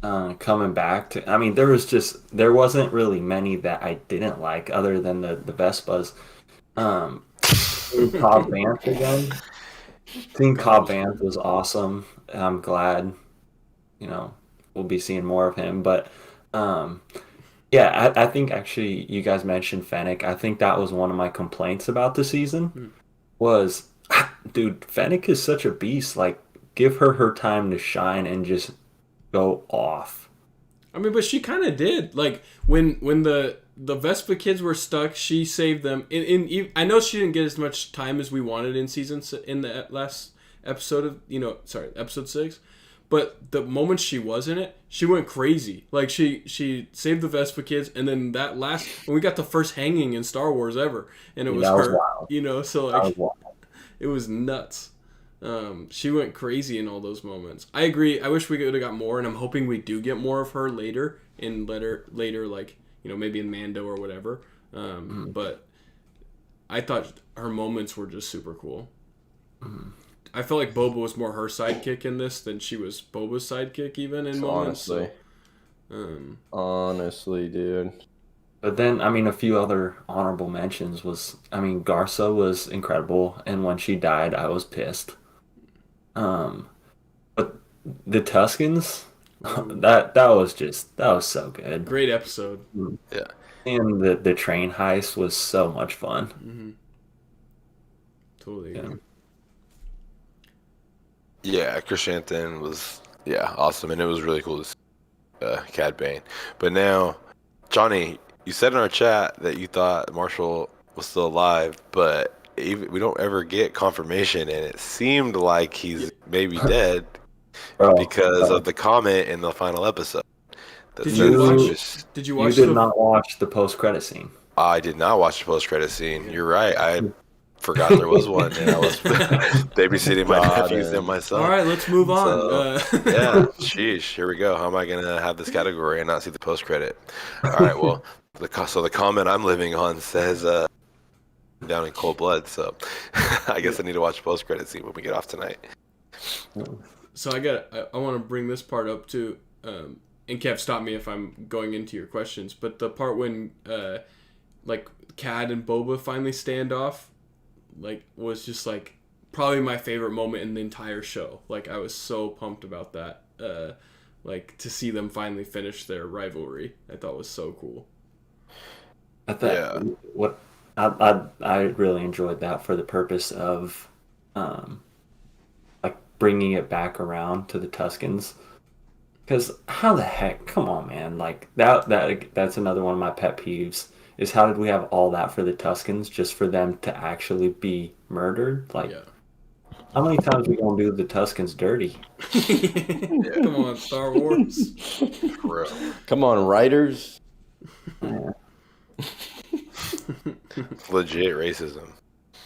Coming back to, I mean, there wasn't really many that I didn't like other than the Vespas. Cobb Vanth again. Seeing Cobb Vanth was awesome. I'm glad, we'll be seeing more of him. But yeah, I think actually you guys mentioned Fennec. I think that was one of my complaints about the season. Was, dude, Fennec is such a beast. Like, give her time to shine and just go off. I mean, but she kind of did. Like when the Vespa kids were stuck, she saved them. I know she didn't get as much time as we wanted in the last episode of episode 6, but the moment she was in it, she went crazy. Like she saved the Vespa kids, and then when we got the first hanging in Star Wars ever, and it was her. Wild. So like it was nuts. She went crazy in all those moments. I agree. I wish we could have got more, and I'm hoping we do get more of her later, like maybe in Mando or whatever. But I thought her moments were just super cool. I felt like Boba was more her sidekick in this than she was Boba's sidekick, even in moments. Honestly, honestly, dude. But then, I mean, a few other honorable mentions was, I mean, Garza was incredible, and when she died, I was pissed. Um, but the Tuscans, Ooh, that was so good. great episode. Yeah. And the train heist was so much fun. Hmm. Totally Yeah. agree. Yeah, Krishantan was awesome, and it was really cool to see Cad Bane. But now, Johnny, you said in our chat that you thought Marshall was still alive, but we don't ever get confirmation, and it seemed like he's maybe dead because of the comment in the final episode that Did says you You- watch? Did you You watch did the? not watch the post-credit scene. I did not watch the post-credit scene. You're right. I forgot there was one, and I was babysitting my God, nephews and my All son. right, let's move on. Yeah, sheesh. Here we go. How am I gonna have this category and not see the post credit? All right. Well, so the comment I'm living on says down in cold blood. So I guess I need to watch post credit scene when we get off tonight. So I want to bring this part up too. And Kev, stop me if I'm going into your questions. But the part when like Cad and Boba finally stand off, like was just like probably my favorite moment in the entire show. Like I was so pumped about that. Like to see them finally finish their rivalry, I thought was so cool. I thought Yeah. what I really enjoyed that for the purpose of like bringing it back around to the Tuscans. Because how the heck? Come on, man! Like that's another one of my pet peeves is how did we have all that for the Tuscans just for them to actually be murdered? Like, Yeah. how many times we gonna do the Tuscans dirty? Come on, Star Wars. For real. Come on, writers. Yeah. Legit racism.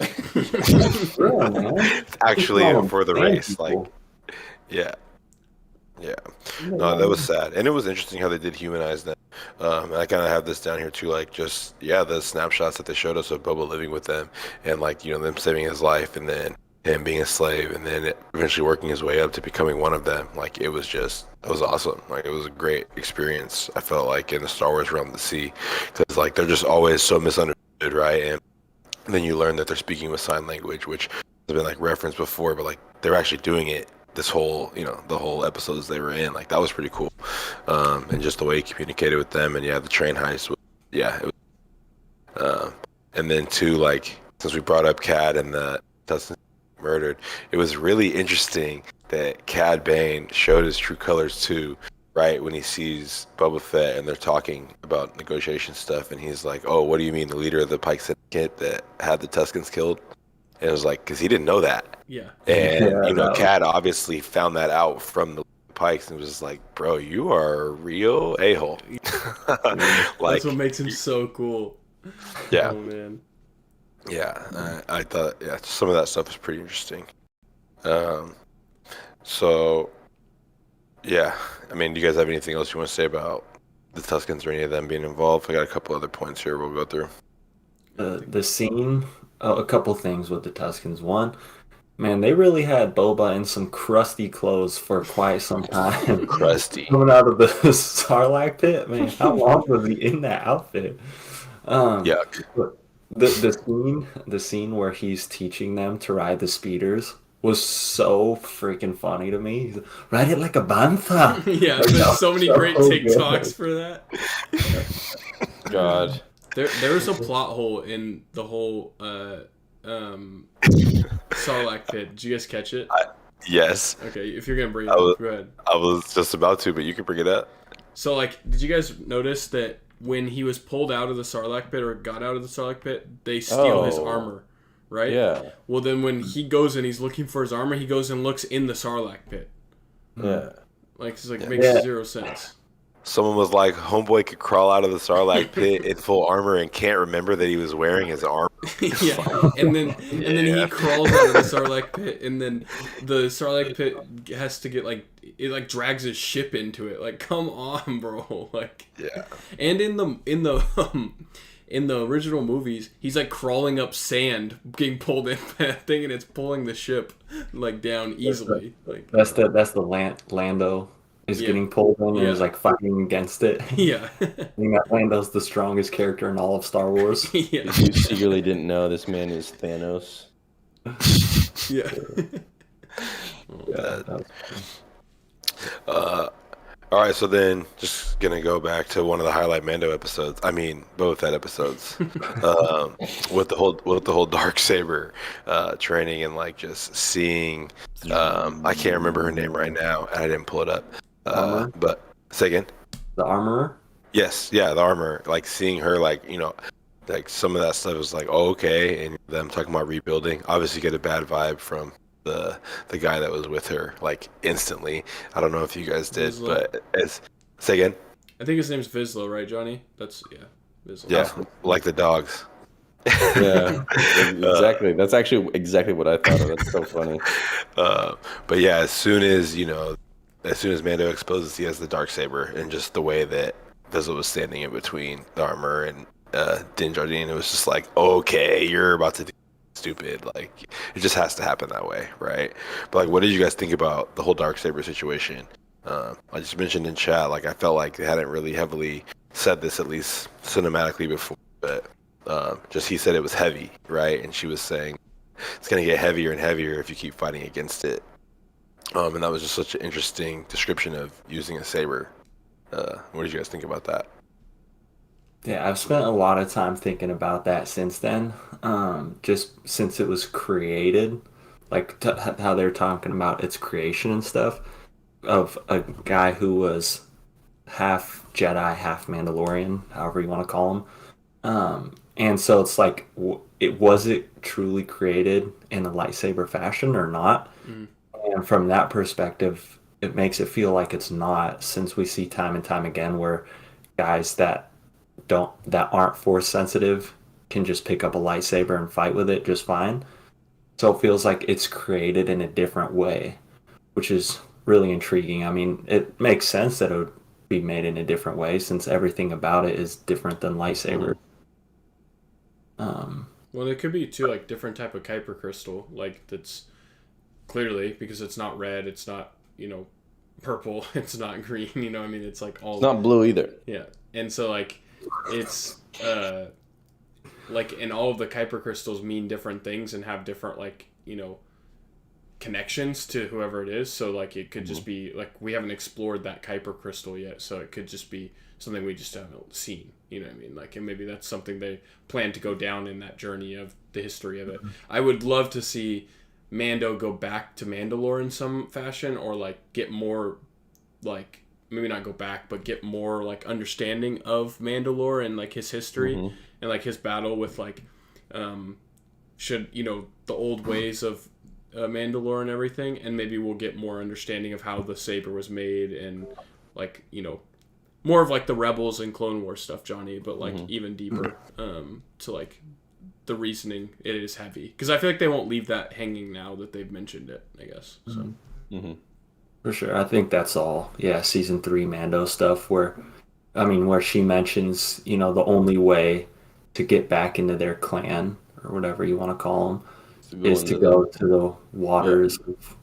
Yeah, man. Actually, Come on, for the man, race, people. like, yeah. No, that was sad, and it was interesting how they did humanize them. I kind of have this down here too, like just the snapshots that they showed us of Boba living with them, and like them saving his life, and then him being a slave, and then eventually working his way up to becoming one of them. Like it was awesome. Like it was a great experience. I felt like in the Star Wars realm to see, because like they're just always so misunderstood, right? And then you learn that they're speaking with sign language, which has been like referenced before, but like they're actually doing it this whole the whole episodes they were in. Like that was pretty cool. And just the way he communicated with them, and the train heist was, it was, and then too, like since we brought up Cad and the Tusken murdered, it was really interesting that Cad Bane showed his true colors too, right? When he sees Boba Fett and they're talking about negotiation stuff, and he's like, "Oh, what do you mean, the leader of the Pike Syndicate that had the Tuskens killed?" And it was like, because he didn't know that. Yeah. And Yeah, Cad obviously found that out from the Pikes and was just like, "Bro, you are a real a-hole." Like, That's what makes him so cool. yeah, Oh man. I thought some of that stuff was pretty interesting. So I mean, do you guys have anything else you want to say about the Tuskens or any of them being involved? I got a couple other points here we'll go through. The scene, a couple things with the Tuscans. One, man, they really had Boba in some crusty clothes for quite some time. Crusty. Coming out of the Sarlacc pit, man, how long was he in that outfit? Yuck. The scene where he's teaching them to ride the speeders was so freaking funny to me. He's like, ride it like a bantha. Yeah, Like, there's that so was many so great good. TikToks for that. God. There's a plot hole in the whole Sarlacc pit. Did you guys catch it? Yes, Okay, if you're gonna bring it I was- up, go ahead. I was just about to, but you can bring it up. So, like, did you guys notice that when he was pulled out of the Sarlacc pit or got out of the Sarlacc pit, they steal his Oh. armor, right? Yeah. Well, then when he goes and he's looking for his armor, he goes and looks in the Sarlacc pit. Yeah. Like, it's like Yeah. makes Yeah. zero sense. Someone was like, "Homeboy could crawl out of the Sarlacc pit in full armor and can't remember that he was wearing his armor." Yeah, and then he Yeah. crawls out of the Sarlacc pit, and then the Sarlacc pit has to get like it like drags his ship into it. Like, come on, bro. Like, Yeah. and in the original movies, he's like crawling up sand, getting pulled in that thing, and it's pulling the ship like down easily. Like, That's the Lando is Yeah. getting pulled in and Yeah. is like fighting against it. Yeah. I think that Lando's the strongest character in all of Star Wars. Yeah. If you secretly didn't know, this man is Thanos. Yeah. Yeah, Uh, all right, so then just gonna go back to one of the highlight Mando episodes. I mean, Boba Fett episodes, with the whole dark saber training and like just seeing. I can't remember her name right now, and I didn't pull it up. Armor? But say again. the armorer. Yes, yeah, the armor. Like seeing her, like like some of that stuff was like, oh, okay, and them talking about rebuilding. Obviously, get a bad vibe from the guy that was with her, like instantly. I don't know if you guys did, Vizsla. but say again. I think his name's Vizsla, right, Johnny? Vizsla. Yeah, like the dogs. Yeah, exactly. That's actually exactly what I thought of. That's so funny. But yeah, as soon as Mando exposes he has the dark saber, and just the way that Vizsla was standing in between the armor and Din Djarin, it was just like, okay, you're about to do stupid. Like, it just has to happen that way, right? But like, what did you guys think about the whole dark saber situation? I just mentioned in chat, like I felt like they hadn't really heavily said this, at least cinematically, before, but just he said it was heavy, right? And she was saying it's gonna get heavier and heavier if you keep fighting against it. And that was just such an interesting description of using a saber. What did you guys think about that? Yeah, I've spent a lot of time thinking about that since then. Just since it was created, like how they're talking about its creation and stuff, of a guy who was half Jedi, half Mandalorian, however you want to call him. And so it's like, was it truly created in a lightsaber fashion or not? Mm. And from that perspective, it makes it feel like it's not, since we see time and time again where guys that aren't force sensitive can just pick up a lightsaber and fight with it just fine. So it feels like it's created in a different way, which is really intriguing. I mean, it makes sense that it would be made in a different way since everything about it is different than lightsaber. Well, there could be too, like, different type of Kuiper crystal, like, that's clearly, because it's not red, it's not, purple, it's not green, I mean, it's like all... It's not blue either. Yeah, and so, like, it's, like, and all of the Kuiper crystals mean different things and have different, like, connections to whoever it is, so, like, it could just be, like, we haven't explored that Kuiper crystal yet, so it could just be something we just haven't seen, you know what I mean? Like, and maybe that's something they plan to go down in that journey of the history of it. I would love to see Mando go back to Mandalore in some fashion, or, like, get more, like, maybe not go back, but get more, like, understanding of Mandalore and, like, his history and, like, his battle with, like, the old ways of Mandalore and everything, and maybe we'll get more understanding of how the saber was made and, like, more of, like, the Rebels and Clone Wars stuff, Johnny, but, like, even deeper to, like, the reasoning. It is heavy. Because I feel like they won't leave that hanging now that they've mentioned it, I guess. So. For sure. I think that's all, season 3 Mando stuff where she mentions, the only way to get back into their clan, or whatever you want to call them, is to go to the waters of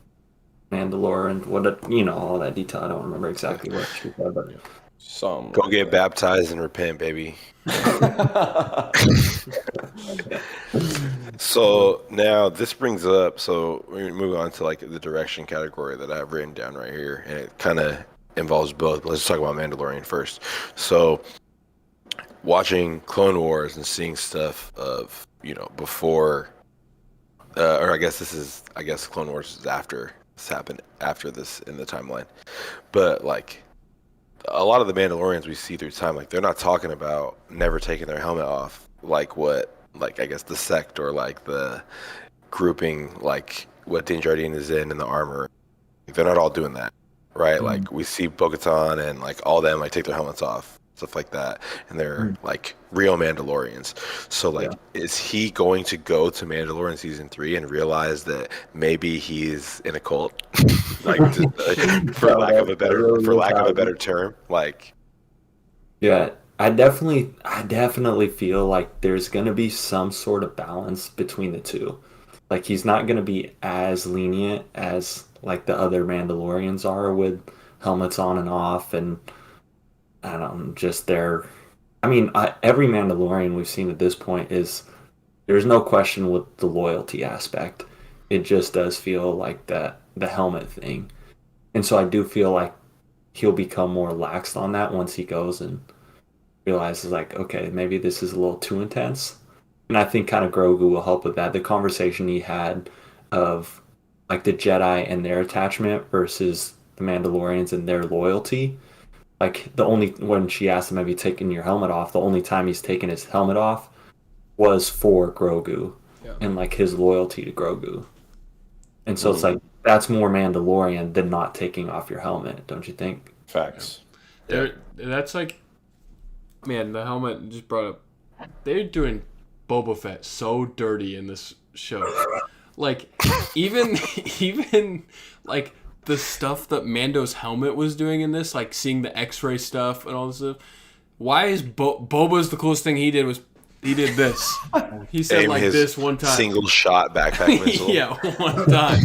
Mandalore and all that detail. I don't remember exactly what she said, but... Go get baptized and repent, baby. So now this brings up, so we move on to like the direction category that I have written down right here, and it kind of involves both. Let's talk about Mandalorian first. So watching Clone Wars and seeing stuff of before, or I guess Clone Wars is after this happened, after this in the timeline, but like a lot of the Mandalorians we see through time, like they're not talking about never taking their helmet off, like what, like I guess the sect or like the grouping, like what Din Djarin is in the armor. They're not all doing that, right? Like we see Bo-Katan and like all them like take their helmets off, stuff like that, and they're like real Mandalorians. So like, is he going to go to Mandalore in season 3 and realize that maybe he's in a cult, like for lack of a better term, like? Yeah, I definitely feel like there's gonna be some sort of balance between the two. Like he's not gonna be as lenient as like the other Mandalorians are with helmets on and off, and I don't know, just their. I mean, every Mandalorian we've seen at this point is there's no question with the loyalty aspect. It just does feel like that the helmet thing, and so I do feel like he'll become more laxed on that once he goes and realizes like, okay, maybe this is a little too intense. And I think kind of Grogu will help with that. The conversation he had of like the Jedi and their attachment versus the Mandalorians and their loyalty. Like the only when she asked him, "Have you taken your helmet off?" The only time he's taken his helmet off was for Grogu Yeah. and like his loyalty to Grogu. And so it's like that's more Mandalorian than not taking off your helmet, don't you think? Facts. That's like, man, the helmet just brought up. They're doing Boba Fett so dirty in this show. Like, even like the stuff that Mando's helmet was doing in this, like seeing the X-ray stuff and all this stuff. Why is Boba's the coolest thing he did was he did this. He said like this one time. Single shot backpack missile. Yeah, one time.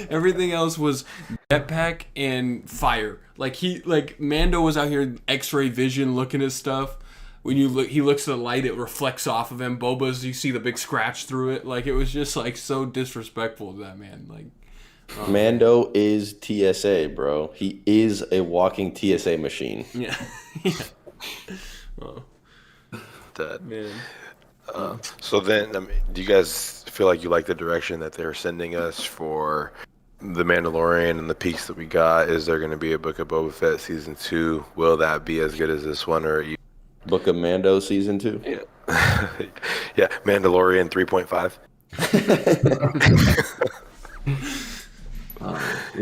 Everything else was jetpack and fire. Like Mando was out here X-ray vision looking at stuff. When you look, he looks at the light, it reflects off of him. Boba's, you see the big scratch through it. Like it was just like so disrespectful to that man. Like Mando is TSA, bro. He is a walking TSA machine. yeah. Oh, That. man. So then, I mean, do you guys feel like you like the direction that they're sending us for The Mandalorian and the peaks that we got? Is there going to be a Book of Boba Fett season 2? Will that be as good as this one, or are you? Book of Mando season 2. Yeah, yeah, Mandalorian 3.5.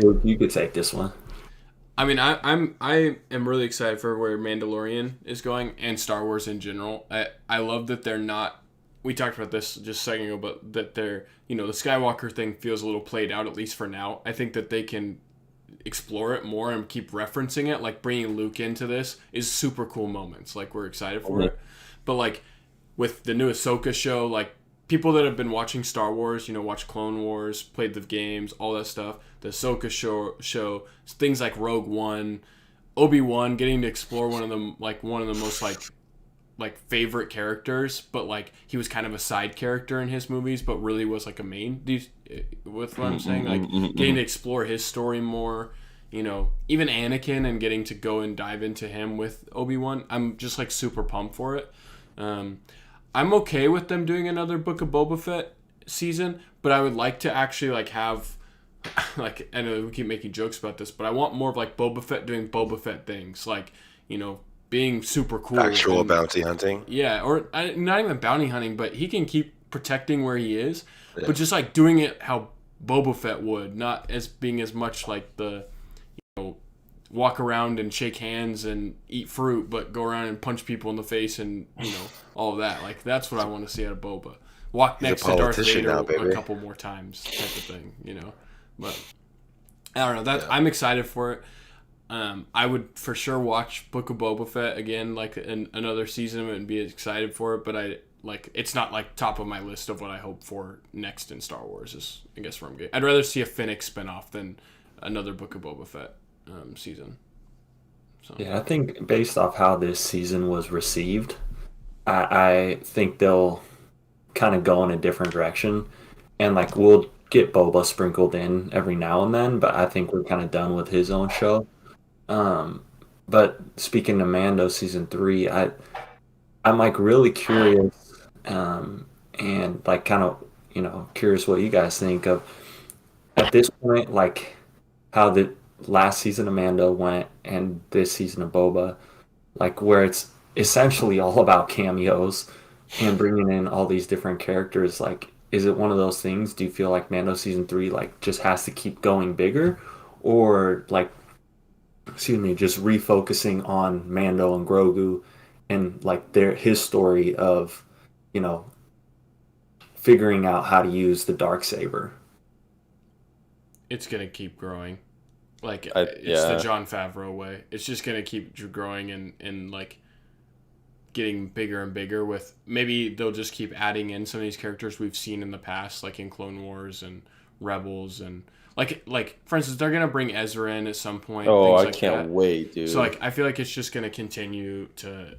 Luke, you could take this one. I mean, I am really excited for where Mandalorian is going and Star Wars in general. I love that they're not. We talked about this just a second ago, but that they're, the Skywalker thing feels a little played out, at least for now. I think that they can explore it more and keep referencing it. Like bringing Luke into this is super cool moments. Like we're excited for it, but like with the new Ahsoka show, like people that have been watching Star Wars, watch Clone Wars, played the games, all that stuff. The Ahsoka show, things like Rogue One, Obi-Wan, getting to explore one of the most like favorite characters, but like he was kind of a side character in his movies, but really was like a main. With what I'm saying, like getting to explore his story more, even Anakin and getting to go and dive into him with Obi-Wan. I'm just like super pumped for it. I'm okay with them doing another Book of Boba Fett season, but I would like to actually like have like, I know we keep making jokes about this, but I want more of like Boba Fett doing Boba Fett things, like being super cool. Actual bounty hunting. Yeah, or not even bounty hunting, but he can keep protecting where he is, but just like doing it how Boba Fett would, not as being as much like the walk around and shake hands and eat fruit, but go around and punch people in the face and all of that. Like that's what I want to see out of Boba. Walk next to Darth Vader now, a couple more times, type of thing. But I don't know. That I'm excited for it. I would for sure watch Book of Boba Fett again, like another season of it, and be excited for it. But it's not like top of my list of what I hope for next in Star Wars. Is I guess where I'm getting. I'd rather see a Fennec spinoff than another Book of Boba Fett season. So. Yeah, I think based off how this season was received, I think they'll kind of go in a different direction, and like we'll get Boba sprinkled in every now and then, but I think we're kind of done with his own show. But speaking of Mando season 3, I'm like really curious, and like kind of curious what you guys think of at this point, like how the last season of Mando went and this season of Boba, like where it's essentially all about cameos and bringing in all these different characters. Like, is it one of those things? Do you feel like Mando season 3 like just has to keep going bigger, or like, just refocusing on Mando and Grogu and like his story of, figuring out how to use the Darksaber? It's gonna keep growing. Like it's yeah. the Jon Favreau way. It's just gonna keep growing and like getting bigger and bigger. With maybe they'll just keep adding in some of these characters we've seen in the past, like in Clone Wars and Rebels and like for instance, they're gonna bring Ezra in at some point. Oh, things I like can't that. wait, dude. So like, I feel like it's just gonna continue to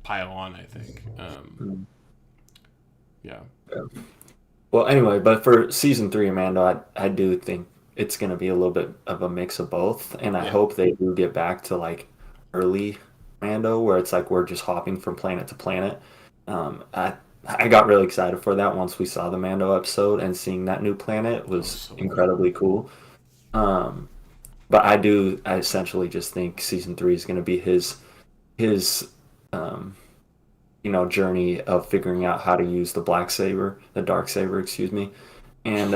pile on. I think. Yeah. Well, anyway, but for season 3, Amanda, I do think it's going to be a little bit of a mix of both, and I hope they do get back to like early Mando, where it's like we're just hopping from planet to planet. I got really excited for that once we saw the Mando episode, and seeing that new planet was so incredibly cool. But I essentially just think season 3 is going to be his journey of figuring out how to use the dark saber, excuse me, and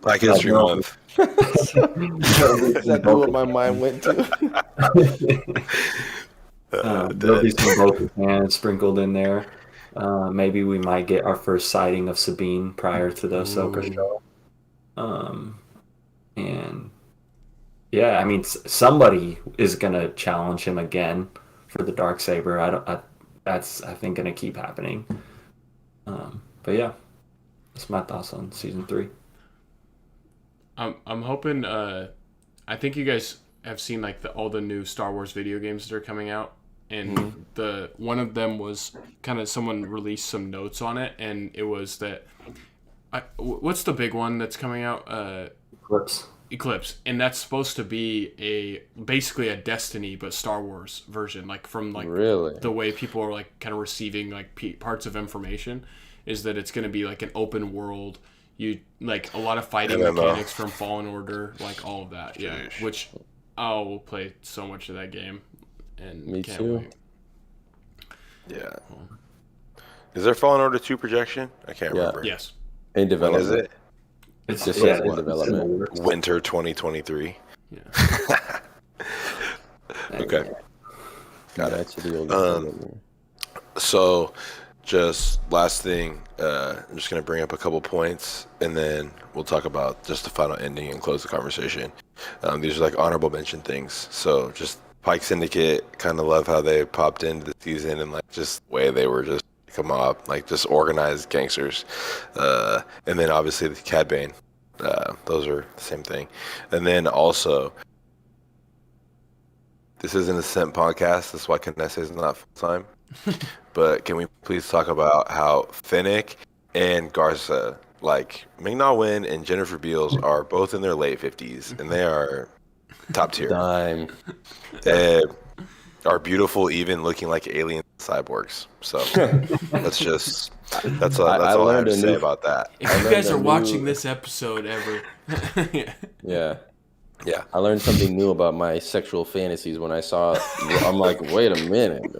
Black History Month. Exactly what my mind went to. There'll be some Bo-Katan sprinkled in there. Maybe we might get our first sighting of Sabine prior to the Ahsoka show. And yeah, I mean, somebody is gonna challenge him again for the dark saber. That's I think gonna keep happening. But yeah, that's my thoughts on season 3. I'm hoping. I think you guys have seen like all the new Star Wars video games that are coming out, and one of them was kind of someone released some notes on it, and it was that. What's the big one that's coming out? Eclipse, and that's supposed to be basically a Destiny but Star Wars version, like from like really? The way people are like kind of receiving like parts of information is that it's going to be like an open world. You like a lot of fighting mechanics from Fallen Order, like all of that. Yeah, which I will play so much of that game, and Me can't too. wait. Yeah. Is there Fallen Order 2 projection? I can't remember. Yes. In When development. is it? It's just in development. Winter 2023. Yeah. Okay. Got it. Actually, the old So, just last thing, I'm just going to bring up a couple points, and then we'll talk about just the final ending and close the conversation. These are like honorable mention things. So, just Pike Syndicate, kind of love how they popped into the season and like just the way they were just come up, like just organized gangsters. And then obviously the Cad Bane. Those are the same thing. And then also, this isn't a Scent podcast, that's why Canessa is not full time. But can we please talk about how Finnick and Garza, like Ming-Na Wen and Jennifer Beals, are both in their late 50s, and they are top tier. Dime. They are beautiful, even looking like alien cyborgs. So that's all I have to say about that. If you guys are watching this episode ever, Yeah. I learned something new about my sexual fantasies when I saw it. I'm like, wait a minute.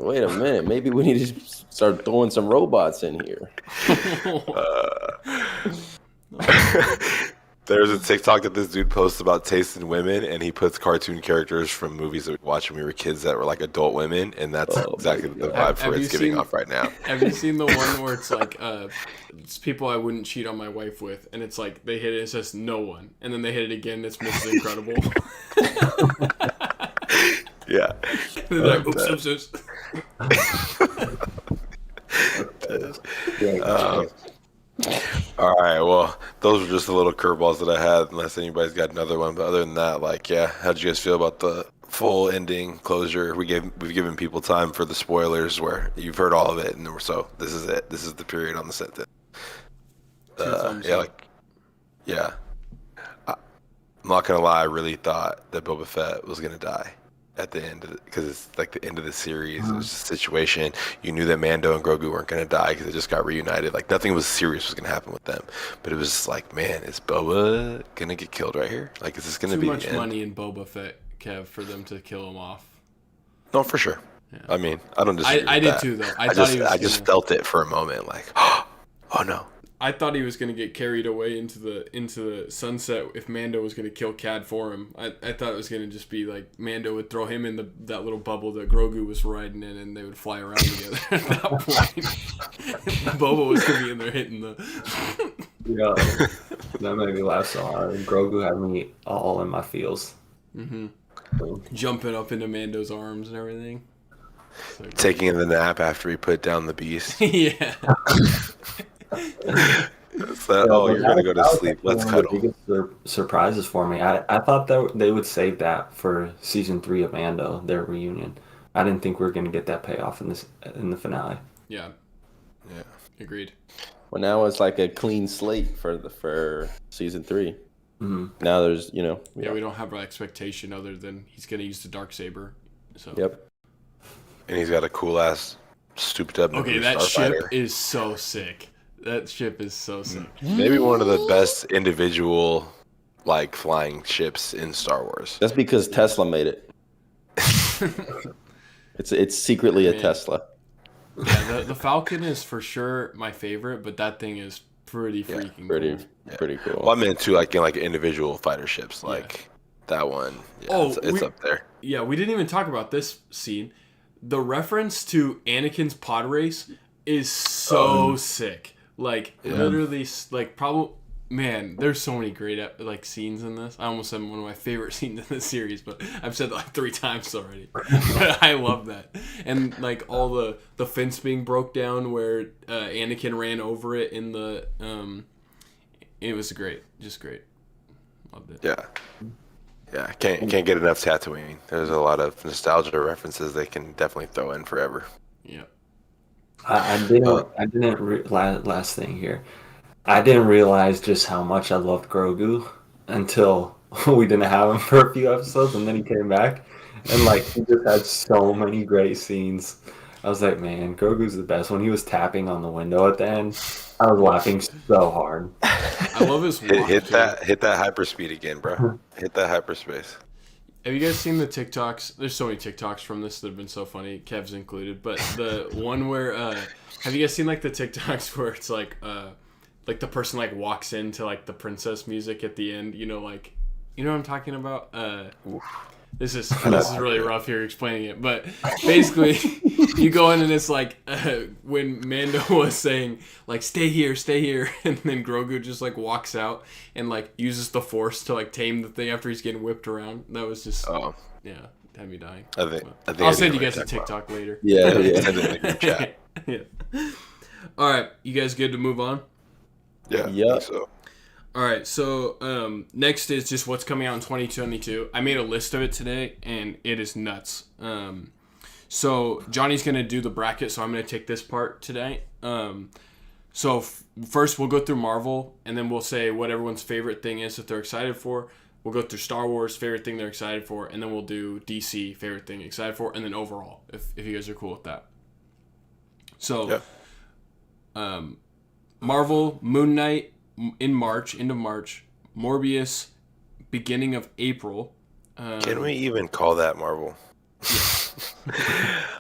Maybe we need to start throwing some robots in here. There's a TikTok that this dude posts about taste in women, and he puts cartoon characters from movies that we watched when we were kids that were like adult women, and that's exactly the vibe for it's giving off right now. Have you seen the one where it's like, it's people I wouldn't cheat on my wife with, and it's like they hit it, it says no one, and then they hit it again, it's Mrs. Incredible. Yeah. And they're like, oops. All right, well, those were just the little curveballs that I had, unless anybody's got another one. But other than that, like, yeah, how did you guys feel about the full ending closure? We've given people time for the spoilers, where you've heard all of it, and so this is it. This is the period on the sentence. I'm not gonna lie, I really thought that Boba Fett was gonna die at the end, because it's like the end of the series. It was just a situation. You knew that Mando and Grogu weren't going to die because they just got reunited. Like, nothing was serious was going to happen with them. But it was just like, man, is Boba going to get killed right here? Like, is this going to be too much money in Boba Fett, Kev, for them to kill him off? No, for sure. Yeah. I mean, I don't disagree I with did that. too, though. I just felt it for a moment, like, oh no. I thought he was going to get carried away into the sunset if Mando was going to kill Cad for him. I thought it was going to just be like Mando would throw him in that little bubble that Grogu was riding in, and they would fly around together at that point. Boba was going to be in there hitting the... Yeah, that made me laugh so hard. Grogu had me all in my feels. Mm-hmm. Jumping up into Mando's arms and everything. So taking the nap after he put down the beast. Yeah. So, Yeah, oh, but you're gonna go to that was sleep. actually Let's one of the cuddle. biggest surprises for me. I thought that they would save that for season 3 of Mando, their reunion. I didn't think we were going to get that payoff in the finale. Yeah, Yeah. agreed. Well, now it's like a clean slate for season 3. Hmm. Now there's Yeah, we don't have an expectation other than he's gonna use the darksaber. So Yep. And he's got a cool ass, souped up. okay, new that ship starfighter. is so sick. That ship is so sick. Maybe one of the best individual, like flying ships in Star Wars. That's because Tesla made it. It's secretly a Man. Tesla. Yeah, the Falcon is for sure my favorite, but that thing is pretty freaking Pretty cool. Well, I meant too, like in like individual fighter ships, like that one. Yeah, Oh, it's up there. Yeah, we didn't even talk about this scene. The reference to Anakin's pod race is so sick. Like literally, like probably. Man, there's so many great like scenes in this. I almost said one of my favorite scenes in this series, but I've said that like 3 times already. I love that, and like all the fence being broke down where Anakin ran over it in the it was great, just great. Loved it. Yeah. Can't get enough Tatooine. There's a lot of nostalgia references they can definitely throw in forever. Yeah. Last thing here. I didn't realize just how much I loved Grogu until we didn't have him for a few episodes, and then he came back, and like he just had so many great scenes. I was like, man, Grogu's the best. When he was tapping on the window at the end, I was laughing so hard. I love his walk. Hit too. that hyperspeed again, bro. Hit that hyperspace. Have you guys seen the TikToks? There's so many TikToks from this that have been so funny, Kev's included. But the one where, have you guys seen like the TikToks where it's like the person like walks into like the princess music at the end? You know what I'm talking about? This is really rough here explaining it, but basically you go in and it's like when Mando was saying like stay here, and then Grogu just like walks out and like uses the Force to like tame the thing after he's getting whipped around. That was just had me dying. I think I'll send you guys a TikTok later. Yeah. Send it in the group chat. Yeah. All right, you guys good to move on? Yeah. Yep. I think so. All right, so next is just what's coming out in 2022. I made a list of it today, and it is nuts. So Johnny's going to do the bracket, so I'm going to take this part today. So first we'll go through Marvel, and then we'll say what everyone's favorite thing is that they're excited for. We'll go through Star Wars, favorite thing they're excited for, and then we'll do DC, favorite thing excited for, and then overall, if you guys are cool with that. So, Marvel, Moon Knight, end of March, Morbius, beginning of April. Can we even call that Marvel?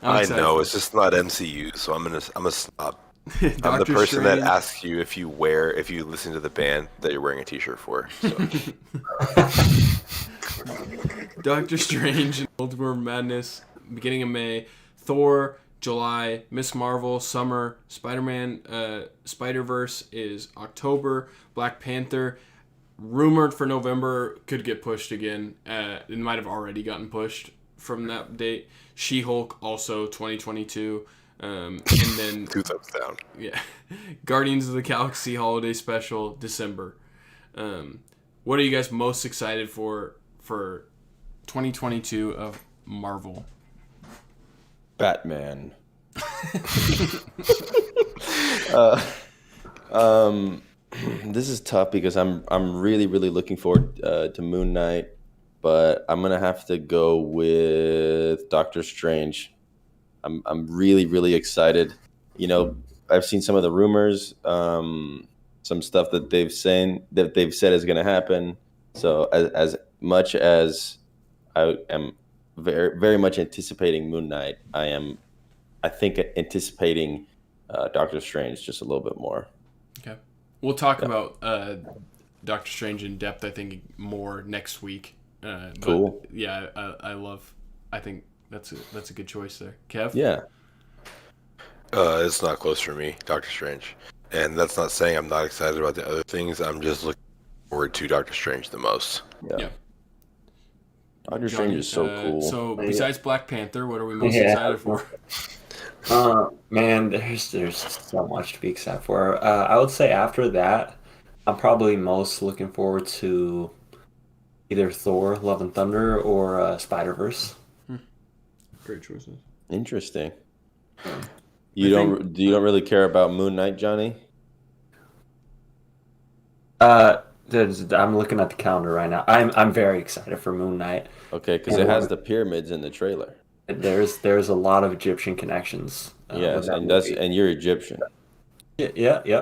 I'm I excited know for it's just not MCU, so I'm a snob. I'm the Doctor person that Strange. asks you if you listen to the band that you're wearing a T-shirt for. So. Doctor Strange, Multiverse of Madness, beginning of May, Thor, July, Miss Marvel, summer, Spider-Man, Spider-Verse is October, Black Panther, rumored for November, could get pushed again. It might have already gotten pushed from that date. She-Hulk, also 2022. And then 2 thumbs down. yeah, Guardians of the Galaxy Holiday Special, December. What are you guys most excited for 2022 of Marvel? Batman. This is tough because I'm really looking forward to Moon Knight, but I'm gonna have to go with Doctor Strange. I'm really excited. You know, I've seen some of the rumors, some stuff that they've said is gonna happen. So as much as I am very much anticipating Moon Knight, I think anticipating Doctor Strange just a little bit more. Okay. We'll talk about Doctor Strange in depth, I think, more next week. Cool. Yeah, I think that's a good choice there. Kev? Yeah. It's not close for me, Doctor Strange. And that's not saying I'm not excited about the other things. I'm just looking forward to Doctor Strange the most. Yeah. Doctor Strange is so cool. So besides Black Panther, what are we most excited for? Man, there's so much to be excited for. I would say after that, I'm probably most looking forward to either Thor: Love and Thunder or Spider-Verse. Great choices. Interesting. I You don't think- you don't really care about Moon Knight, Johnny? I'm looking at the calendar right now. I'm very excited for Moon Knight. Okay, because it has the pyramids in the trailer. There's a lot of Egyptian connections. Yes, with that and movie. you're Egyptian. Yeah. I'm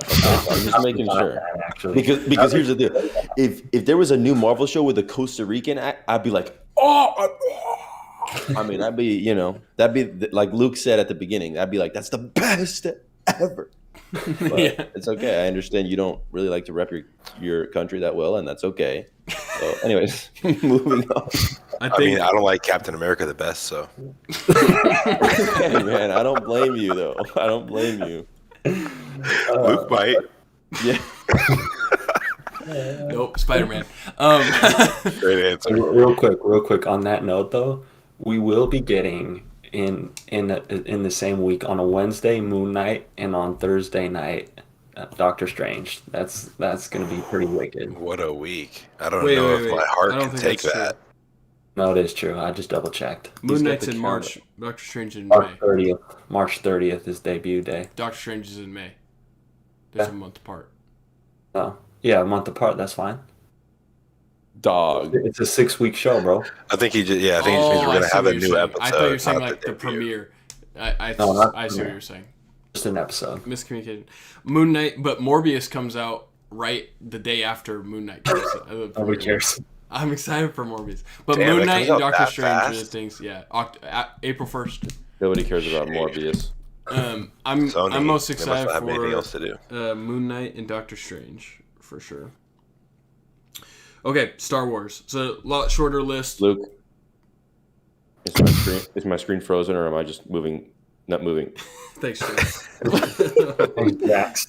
just making sure. Actually, Because here's the deal. If there was a new Marvel show with a Costa Rican act, I'd be like, I mean, that'd be like Luke said at the beginning. I'd be like, that's the best ever. But Yeah. it's okay. I understand you don't really like to rep your country that well, and that's okay. So, anyways, moving on. I I mean, think I don't like Captain America the best, so Hey, man, I don't blame you though. I don't blame you. Luke might. Yeah. nope, Spider-Man. Great answer. real quick on that note though, we will be getting in the same week on a Wednesday Moon Knight and on Thursday night Doctor Strange. That's gonna be pretty wicked. What a week! I don't Wait, know wait, if wait. my heart I don't can think take that's that. No, it is true. I just double checked. Moon got Knight's the in calendar. March. Doctor Strange in March May. 30th. March 30th is debut day. Doctor Strange is in May. There's Yeah. a month apart. Oh, yeah, a month apart. That's fine. Dog. It's a 6-week show, bro. I think he just means we're I gonna see have what a you're new saying. episode. I thought you were saying not like the debut. premiere. I No, not see what premiere. you're saying. Just an episode. Miscommunication. Moon Knight, but Morbius comes out right the day after Moon Knight comes out. Nobody cares. I'm excited for Morbius. But Damn, Moon it Knight comes and out Doctor that Strange are the fast? things. Yeah, April 1st. Nobody cares about Morbius. I'm Sony, I'm most they must excited not have anything for else to do. Moon Knight and Doctor Strange for sure. Okay, Star Wars. It's a lot shorter list. Luke, is my screen frozen or am I just moving? Not moving. Thanks, James. Jax.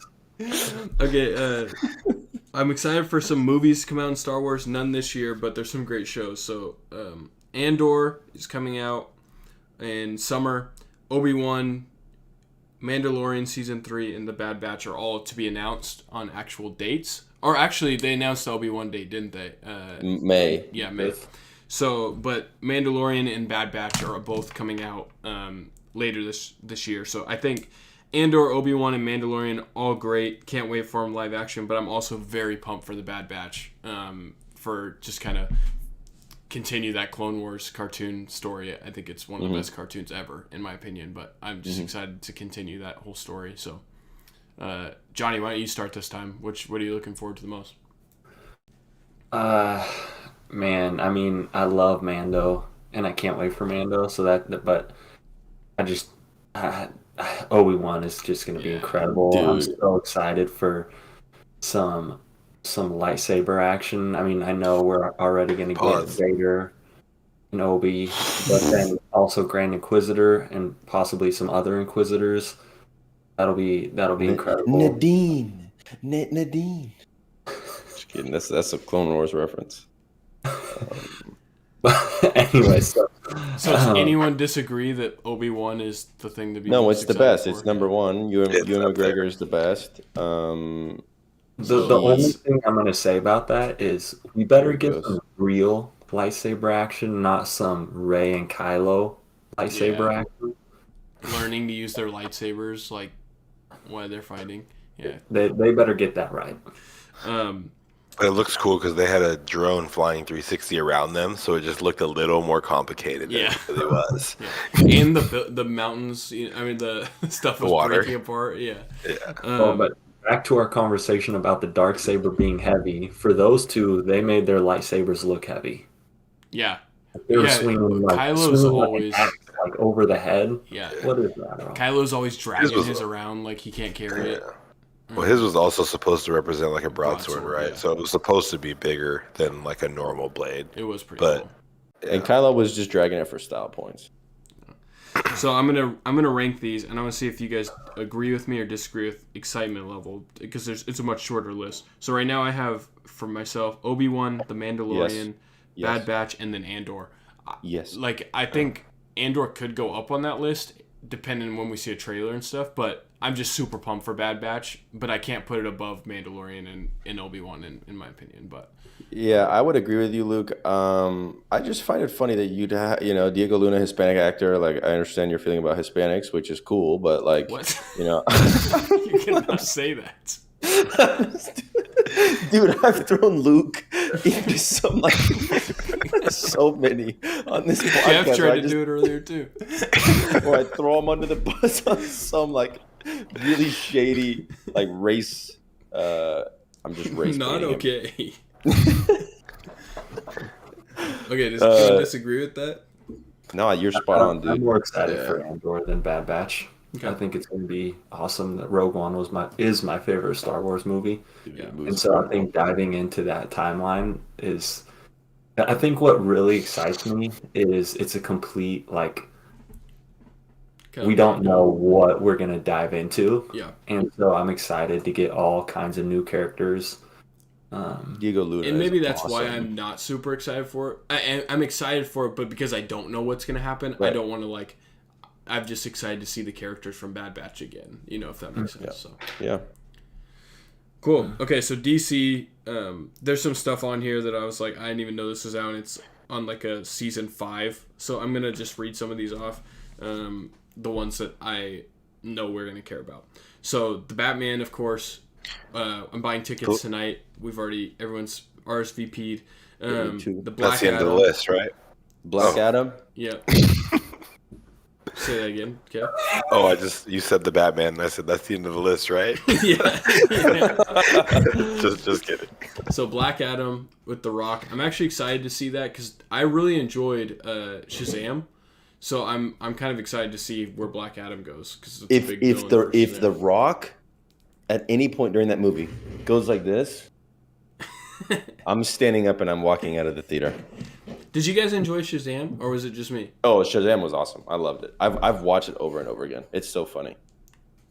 Okay, I'm excited for some movies to come out in Star Wars. None this year, but there's some great shows. So, Andor is coming out in summer. Obi-Wan, Mandalorian Season 3, and The Bad Batch are all to be announced on actual dates. Or actually, they announced the Obi-Wan date, didn't they? May. Yeah, May. So, but Mandalorian and Bad Batch are both coming out later this year. So I think Andor, Obi-Wan, and Mandalorian, all great. Can't wait for them live action. But I'm also very pumped for the Bad Batch for just kind of continue that Clone Wars cartoon story. I think it's one of the best cartoons ever, in my opinion. But I'm just excited to continue that whole story. So, Johnny, why don't you start this time? What are you looking forward to the most? Man, I mean, I love Mando, and I can't wait for Mando. But I just Obi-Wan is just going to be incredible. I'm Dude. so excited for some lightsaber action. I mean, I know we're already going to get Pause. Vader and Obi, but then also Grand Inquisitor and possibly some other Inquisitors. That'll be incredible. Nadine. Nadine. Just kidding. That's a Clone Wars reference. Anyway, so So does anyone disagree that Obi-Wan is the thing to be No, most it's the excited best. for? It's number one. Ewan It's up McGregor there. is the best. the only thing I'm gonna say about that is we better Here it get goes. some real lightsaber action, not some Rey and Kylo lightsaber Yeah. action. Learning to use their lightsabers like while they're fighting. Yeah. They better get that right. But it looks cool because they had a drone flying 360 around them, so it just looked a little more complicated than Yeah. it really was. And the mountains. I mean the stuff was water. breaking apart. Yeah. Yeah. But back to our conversation about the dark saber being heavy. For those two, they made their lightsabers look heavy. Yeah. They were Yeah, swinging Kylo's an always- axe, like over the head. Yeah. What is that, bro? Kylo's always dragging was- his around like he can't carry it. Well, his was also supposed to represent like a broadsword, Broadsword, right? yeah. So it was supposed to be bigger than like a normal blade. It was pretty But- cool. And Kylo was just dragging it for style points. So I'm gonna rank these, and I want to see if you guys agree with me or disagree with excitement level, because it's a much shorter list. So right now I have for myself Obi-Wan, The Mandalorian, Yes. Bad Batch, and then Andor. Yes. Like I think Andor could go up on that list depending on when we see a trailer and stuff. But I'm just super pumped for Bad Batch. But I can't put it above Mandalorian and Obi-Wan in my opinion. But Yeah, I would agree with you, Luke. I just find it funny that Diego Luna, Hispanic actor. Like, I understand your feeling about Hispanics, which is cool, but like, what? you know, You cannot say that. dude, I've thrown Luke into some like so many on this podcast. Jeff tried to do it earlier too. Or I throw him under the bus on some like really shady like race. I'm just race. Not baiting him. okay. Okay, does anyone disagree with that? No, you're spot on, dude. I'm more excited for Andor than Bad Batch. Okay. I think it's going to be awesome. That Rogue One is my favorite Star Wars movie, Yeah. and so I think diving into that timeline is. I think what really excites me is it's a complete like. We don't know what we're going to dive into. Yeah. And so I'm excited to get all kinds of new characters. Diego Luna. And maybe is that's why awesome. I'm not super excited for it. I'm excited for it, but because I don't know what's going to happen, I Right. don't want to like. I'm just excited to see the characters from Bad Batch again. You know, if that makes sense. Yeah. So Yeah. cool. Okay, so DC. There's some stuff on here that I was like, I didn't even know this was out. And it's on like a season 5. So I'm gonna just read some of these off. The ones that I know we're gonna care about. So the Batman, of course. I'm buying tickets tonight. Everyone's RSVP'd. The Black That's the end Adam. of the list, right? Black Adam. Yeah. Say that again. Okay. Oh, you said the Batman, and I said that's the end of the list, right? Yeah. just kidding. So Black Adam with The Rock. I'm actually excited to see that because I really enjoyed Shazam. So I'm kind of excited to see where Black Adam goes because If the Rock at any point during that movie goes like this, I'm standing up and I'm walking out of the theater. Did you guys enjoy Shazam or was it just me? Oh, Shazam was awesome. I loved it. I've watched it over and over again. It's so funny.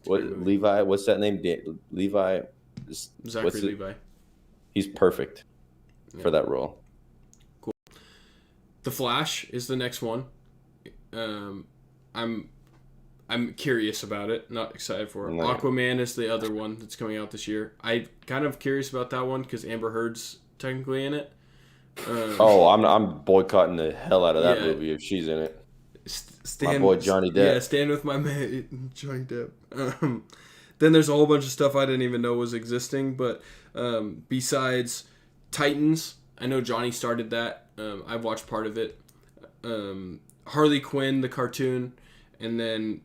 Levi? What's that name? Levi. Zachary Levi. He's perfect for that role. Cool. The Flash is the next one. I'm curious about it. Not excited for it. No. Aquaman is the other one that's coming out this year. I'm kind of curious about that one because Amber Heard's technically in it. I'm boycotting the hell out of that Yeah. movie if she's in it. Stand, My boy Johnny Depp. Yeah, stand with my man Johnny Depp. Then there's a whole bunch of stuff I didn't even know was existing. But besides Titans, I know Johnny started that. I've watched part of it. Harley Quinn, the cartoon, and then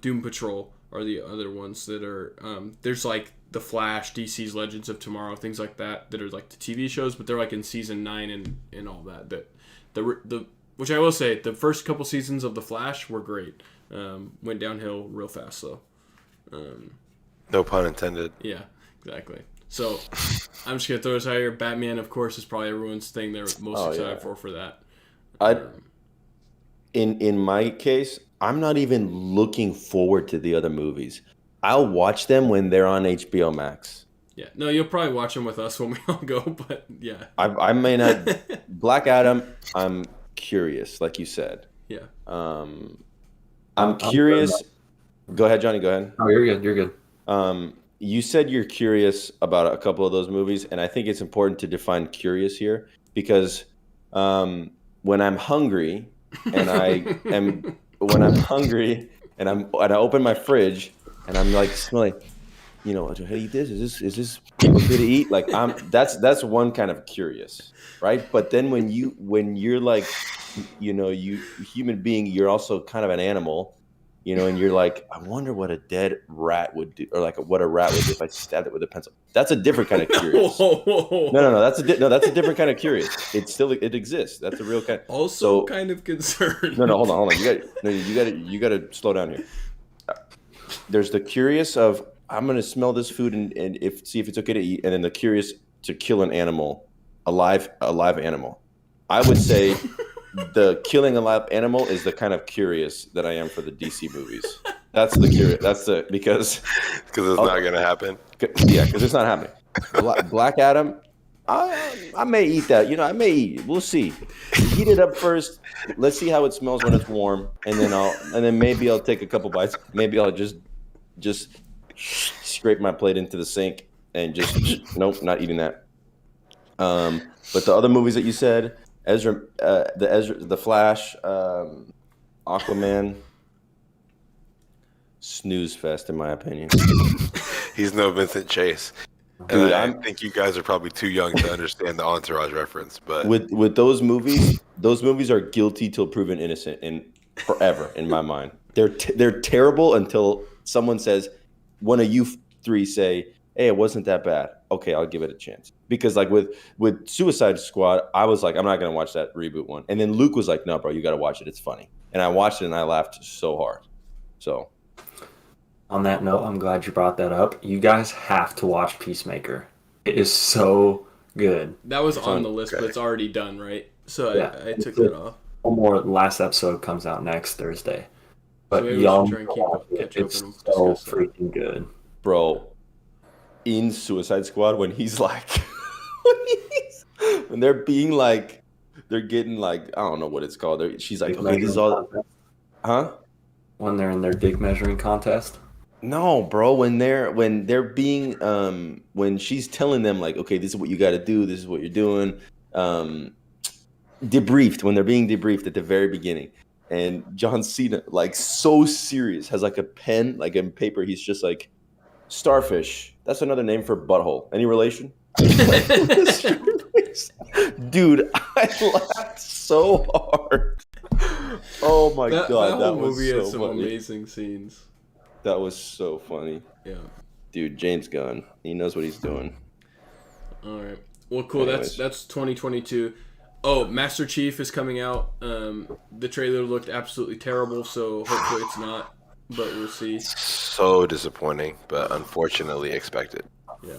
Doom Patrol are the other ones that are. There's like The Flash, DC's Legends of Tomorrow, things like that are like the TV shows, but they're like in season 9 and all that. The which I will say, the first couple seasons of The Flash were great. Went downhill real fast though. No pun intended. Yeah, exactly. So I'm just gonna throw this out here. Batman, of course, is probably everyone's thing they're most excited for that. In my case, I'm not even looking forward to the other movies. I'll watch them when they're on HBO Max. Yeah, no, you'll probably watch them with us when we all go, but yeah. I may not. Black Adam, I'm curious, like you said. Yeah. I'm curious. Go ahead, Johnny. Go ahead. Oh, you're good. You're good. You said you're curious about a couple of those movies, and I think it's important to define curious here because when I'm hungry and when I'm hungry and I open my fridge and I'm like smelling, do I eat this? Is this okay to eat? Like that's one kind of curious, right? But then when you're like, you human being, you're also kind of an animal. And you're like, I wonder what a dead rat would do, or like what a rat would do if I stabbed it with a pencil. That's a different kind of curious. No, that's a different kind of curious. It exists. That's a real kind. Also, kind of concerned. No, hold on. You got to slow down here. There's the curious of I'm gonna smell this food and see if it's okay to eat, and then the curious to kill an animal, a live animal. I would say. The killing a live animal is the kind of curious that I am for the DC movies. That's the curious. Because it's not gonna happen. Yeah, because it's not happening. Black Adam, I may eat that. I may eat. We'll see. Heat it up first. Let's see how it smells when it's warm, and then maybe I'll take a couple bites. Maybe I'll just scrape my plate into the sink and just nope, not eating that. But the other movies that you said, the Flash, Aquaman, snooze fest in my opinion. He's no Vincent Chase. Dude, I think you guys are probably too young to understand the Entourage reference, but with those movies are guilty till proven innocent and forever in my mind. They're terrible until someone says, one of you three say, "Hey, it wasn't that bad. Okay, I'll give it a chance." Because like with Suicide Squad, I was like, I'm not gonna watch that reboot one. And then Luke was like, "No, bro, you gotta watch it. It's funny." And I watched it and I laughed so hard. So. On that note, I'm glad you brought that up. You guys have to watch Peacemaker. It is so good. That was on the list, but it's already done, right? So Yeah. I took that off. One more last episode comes out next Thursday. But So maybe we y'all should try and catch up it's and so discuss that. freaking good. Bro, in Suicide Squad, when he's like, when they're getting like, I don't know what it's called. She's like, okay, this is all, huh? When they're in their dick measuring contest. No, bro. When they're being, when she's telling them like, okay, this is what you got to do. This is what you're doing. Debriefed, when they're being debriefed at the very beginning. And John Cena, like so serious, has like a pen, like in paper. He's just like, starfish. That's another name for butthole. Any relation? Dude, I laughed so hard. Oh my god, that whole was movie so has some funny. amazing scenes. That was so funny. Yeah. Dude, James Gunn, he knows what he's doing. All right. Well, cool. Anyways. That's 2022. Oh, Master Chief is coming out. The trailer looked absolutely terrible, so hopefully it's not. But we'll see. so disappointing, but unfortunately expected. Yeah.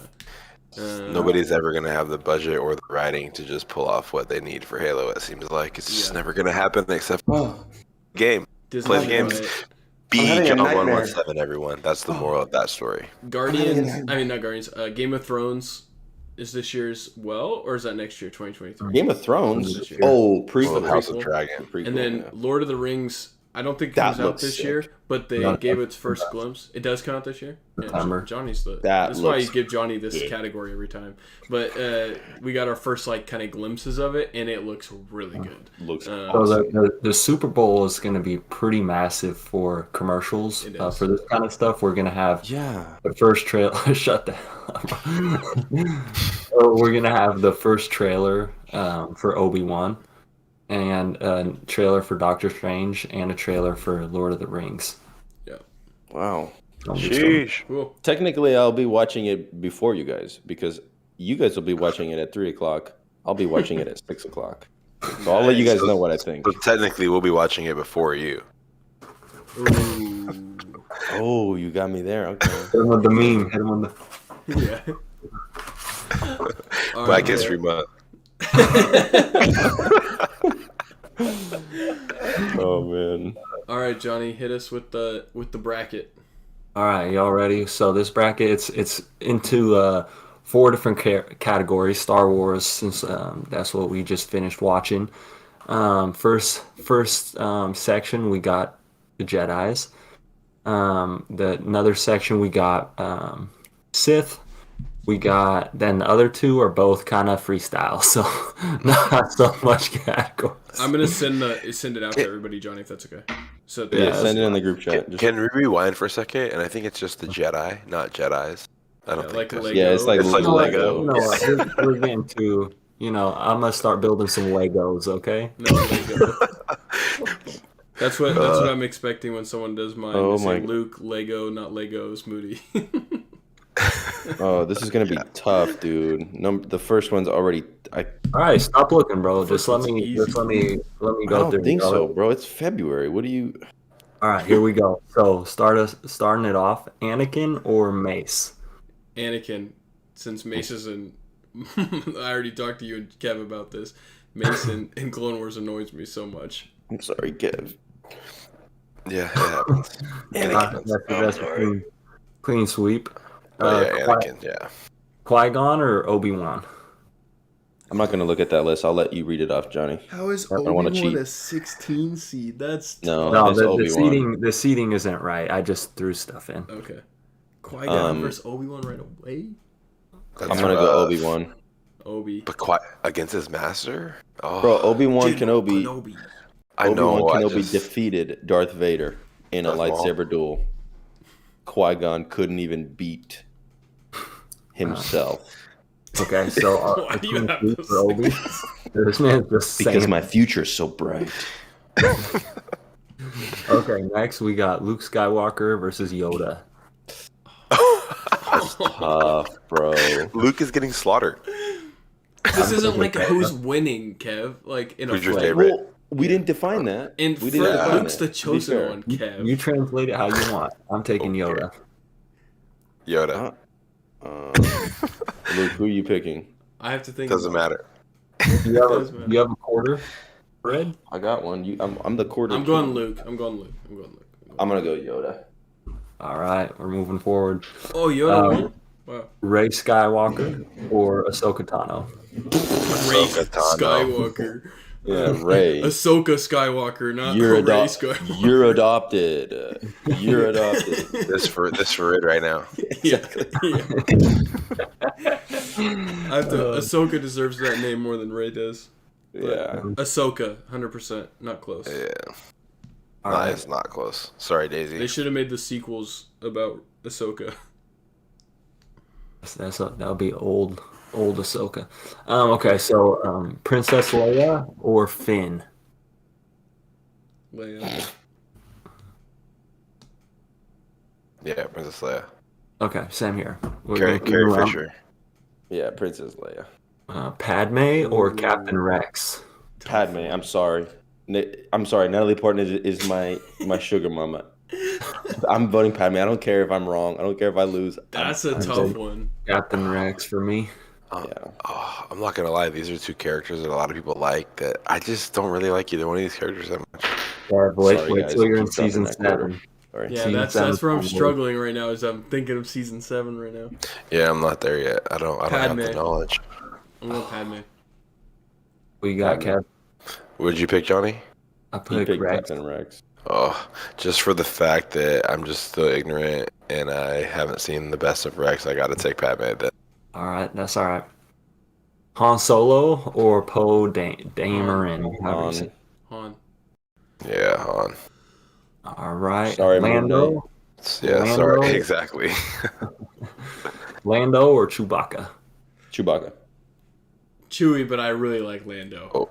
Nobody's ever going to have the budget or the writing to just pull off what they need for Halo, it seems like. It's just never going to happen except game. Disney Play the Quiet. games. I'm Be having a John nightmare. 117, everyone. That's the moral of that story. Guardians. I mean, not Guardians. Game of Thrones is this year's or is that next year, 2023? Game of Thrones. This year. Oh, Well, prequel. House of prequel. Dragon. Prequel, And then yeah. Lord of the Rings. I don't think it That comes out looks this sick. year, but they No, gave its first glimpse. It does come out this year. Yeah, September. Johnny's the. That That's why you looks give Johnny this good. category every time. But we got our first like kind of glimpses of it, and it looks really good. Looks So awesome. the Super Bowl is going to be pretty massive for commercials. It is. For this kind of stuff, we're going to have Yeah. the first trailer. Shut the hell up. So we're going to have the first trailer for Obi-Wan, and a trailer for Doctor Strange, and a trailer for Lord of the Rings. Wow. Sheesh. Cool. Technically, I'll be watching it before you guys because you guys will be watching it at 3:00. I'll be watching it at 6:00. So I'll let you guys know what I think. So technically, we'll be watching it before you. Ooh. Oh, you got me there. Okay. Hit him with the meme. Hit him with the... Yeah. Black History Month. Oh man. All right, Johnny, hit us with the bracket. All right, y'all ready? So this bracket, it's into 4 different categories. Star Wars, since that's what we just finished watching. First section, we got the Jedis. Another section, we got Sith. We got, then the other 2 are both kind of freestyle, so not so much categories. I'm gonna send it out to everybody, Johnny, if that's okay. So Yeah, Yeah, send it in the group chat. Just- Can we rewind for a second? And I think it's just the Jedi, not Jedis. I don't Yeah, think like that's- Lego. yeah, it's like It's like Lego. You know what, we're getting to, I'm going to start building some Legos, okay? No, Lego. That's what I'm expecting when someone does mine. Oh They say my- Luke, Lego, not Legos, Moody. Oh, this is gonna be tough, dude. The first one's already. I All right, stop looking, bro. Just let First one's me easy. I go don't through. think All so, right. bro. It's February. What do you? All right, here we go. So starting it off, Anakin or Mace? Anakin, since Mace is in. I already talked to you and Kev about this. Mace in Clone Wars annoys me so much. I'm sorry, Kev. Yeah, it happens. That's a clean sweep. Oh, yeah, Qui- Anakin, yeah. Qui-Gon or Obi-Wan? I'm not gonna look at that list. I'll let you read it off, Johnny. How is I don't wanna Obi-Wan cheat. a 16 seed? That's No. No, It's the Obi-Wan. seating isn't right. I just threw stuff in. Okay. Qui-Gon Um, versus Obi-Wan right away? That's I'm gonna go rough. Obi-Wan. Obi. But against his master? Oh, Bro, Obi-Wan General Kenobi. I know. Obi-Wan I Kenobi just defeated Darth Vader in a Darth Maul. lightsaber duel. Qui-Gon couldn't even beat himself. Okay, so Why do you between have Luke those or Obi, this man's just Because saying. my future's so bright. Okay, next we got Luke Skywalker versus Yoda. Tough, bro. Luke is getting slaughtered. This isn't like who's winning, Kev. Like in a Who's your fight. favorite? Well, we didn't define that. And we for didn't define Luke's it, the to be chosen fair. one, Kev. You translate it how you want. I'm taking Yoda. Yoda. Luke, who are you picking? I have to think. Doesn't about matter. You have a quarter, Fred? I got one. I'm the quarter. I'm going Luke. I'm going Luke. I'm gonna go Yoda. All right, we're moving forward. Oh, Yoda Um, won? Wow. Rey Skywalker or Ahsoka Tano? Rey Ahsoka Tano. Skywalker. Yeah, Ray. Ahsoka Skywalker, not You're, Rey adop- Skywalker. you're adopted. You're adopted. This for it right now. Yeah. I have to. Ahsoka deserves that name more than Rey does. Yeah. Ahsoka, 100%, not close. Yeah. All Nah, right. it's not close. Sorry, They Daisy. should have made the sequels about Ahsoka. That'll be old Ahsoka. Okay, so Princess Leia or Finn? Leia. Yeah, Princess Leia. Okay, same here. Carrie Fisher. Yeah, Princess Leia. Padme or Captain Rex? Padme, I'm sorry. I'm sorry. Natalie Portman is my sugar mama. I'm voting Padme. I don't care if I'm wrong. I don't care if I lose. That's a tough one. Captain Rex for me. Yeah. Oh, I'm not gonna lie. These are two characters that a lot of people like. That I just don't really like either one of these characters that much. Yeah, wait Sorry, guys. till you're in Keep dropping season that quarter. 7. Sorry. Yeah, Season that's 7's where I'm onward. struggling right now. Is I'm thinking of season 7 right now. Yeah, I'm not there yet. I don't have Padme. the knowledge. I'm going Padme. We got Padme. Kev. Would you pick Johnny? I You put pick Rex. Captain Rex. Oh, just for the fact that I'm just still ignorant and I haven't seen the best of Rex, I got to take Padme. Then All right, that's all right. Han Solo or Poe Dameron? however you say it. Han. yeah, Han. All right. Sorry, Lando. Yeah, Lando? sorry, exactly. Lando or Chewbacca? Chewbacca. Chewie, but I really like Lando. Oh,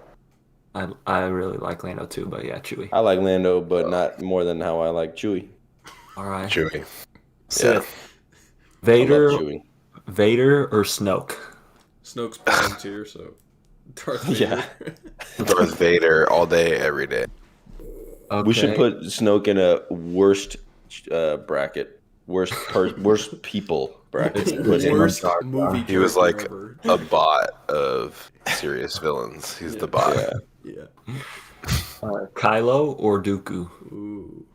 I really like Lando too, but yeah, Chewie. I like Lando, but not more than how I like Chewie. All right. Chewie. Sith. I Vader, love Chewie. Vader or Snoke? Snoke's bottom tier, so Darth Vader. Yeah. Darth Vader all day, every day. Okay. We should put Snoke in a worst bracket. Worst people bracket. Put him. Worst Jar Jar. movie. He was like character a bot of serious villains. He's the bot. Yeah. ever. Yeah. Kylo or Dooku? Ooh.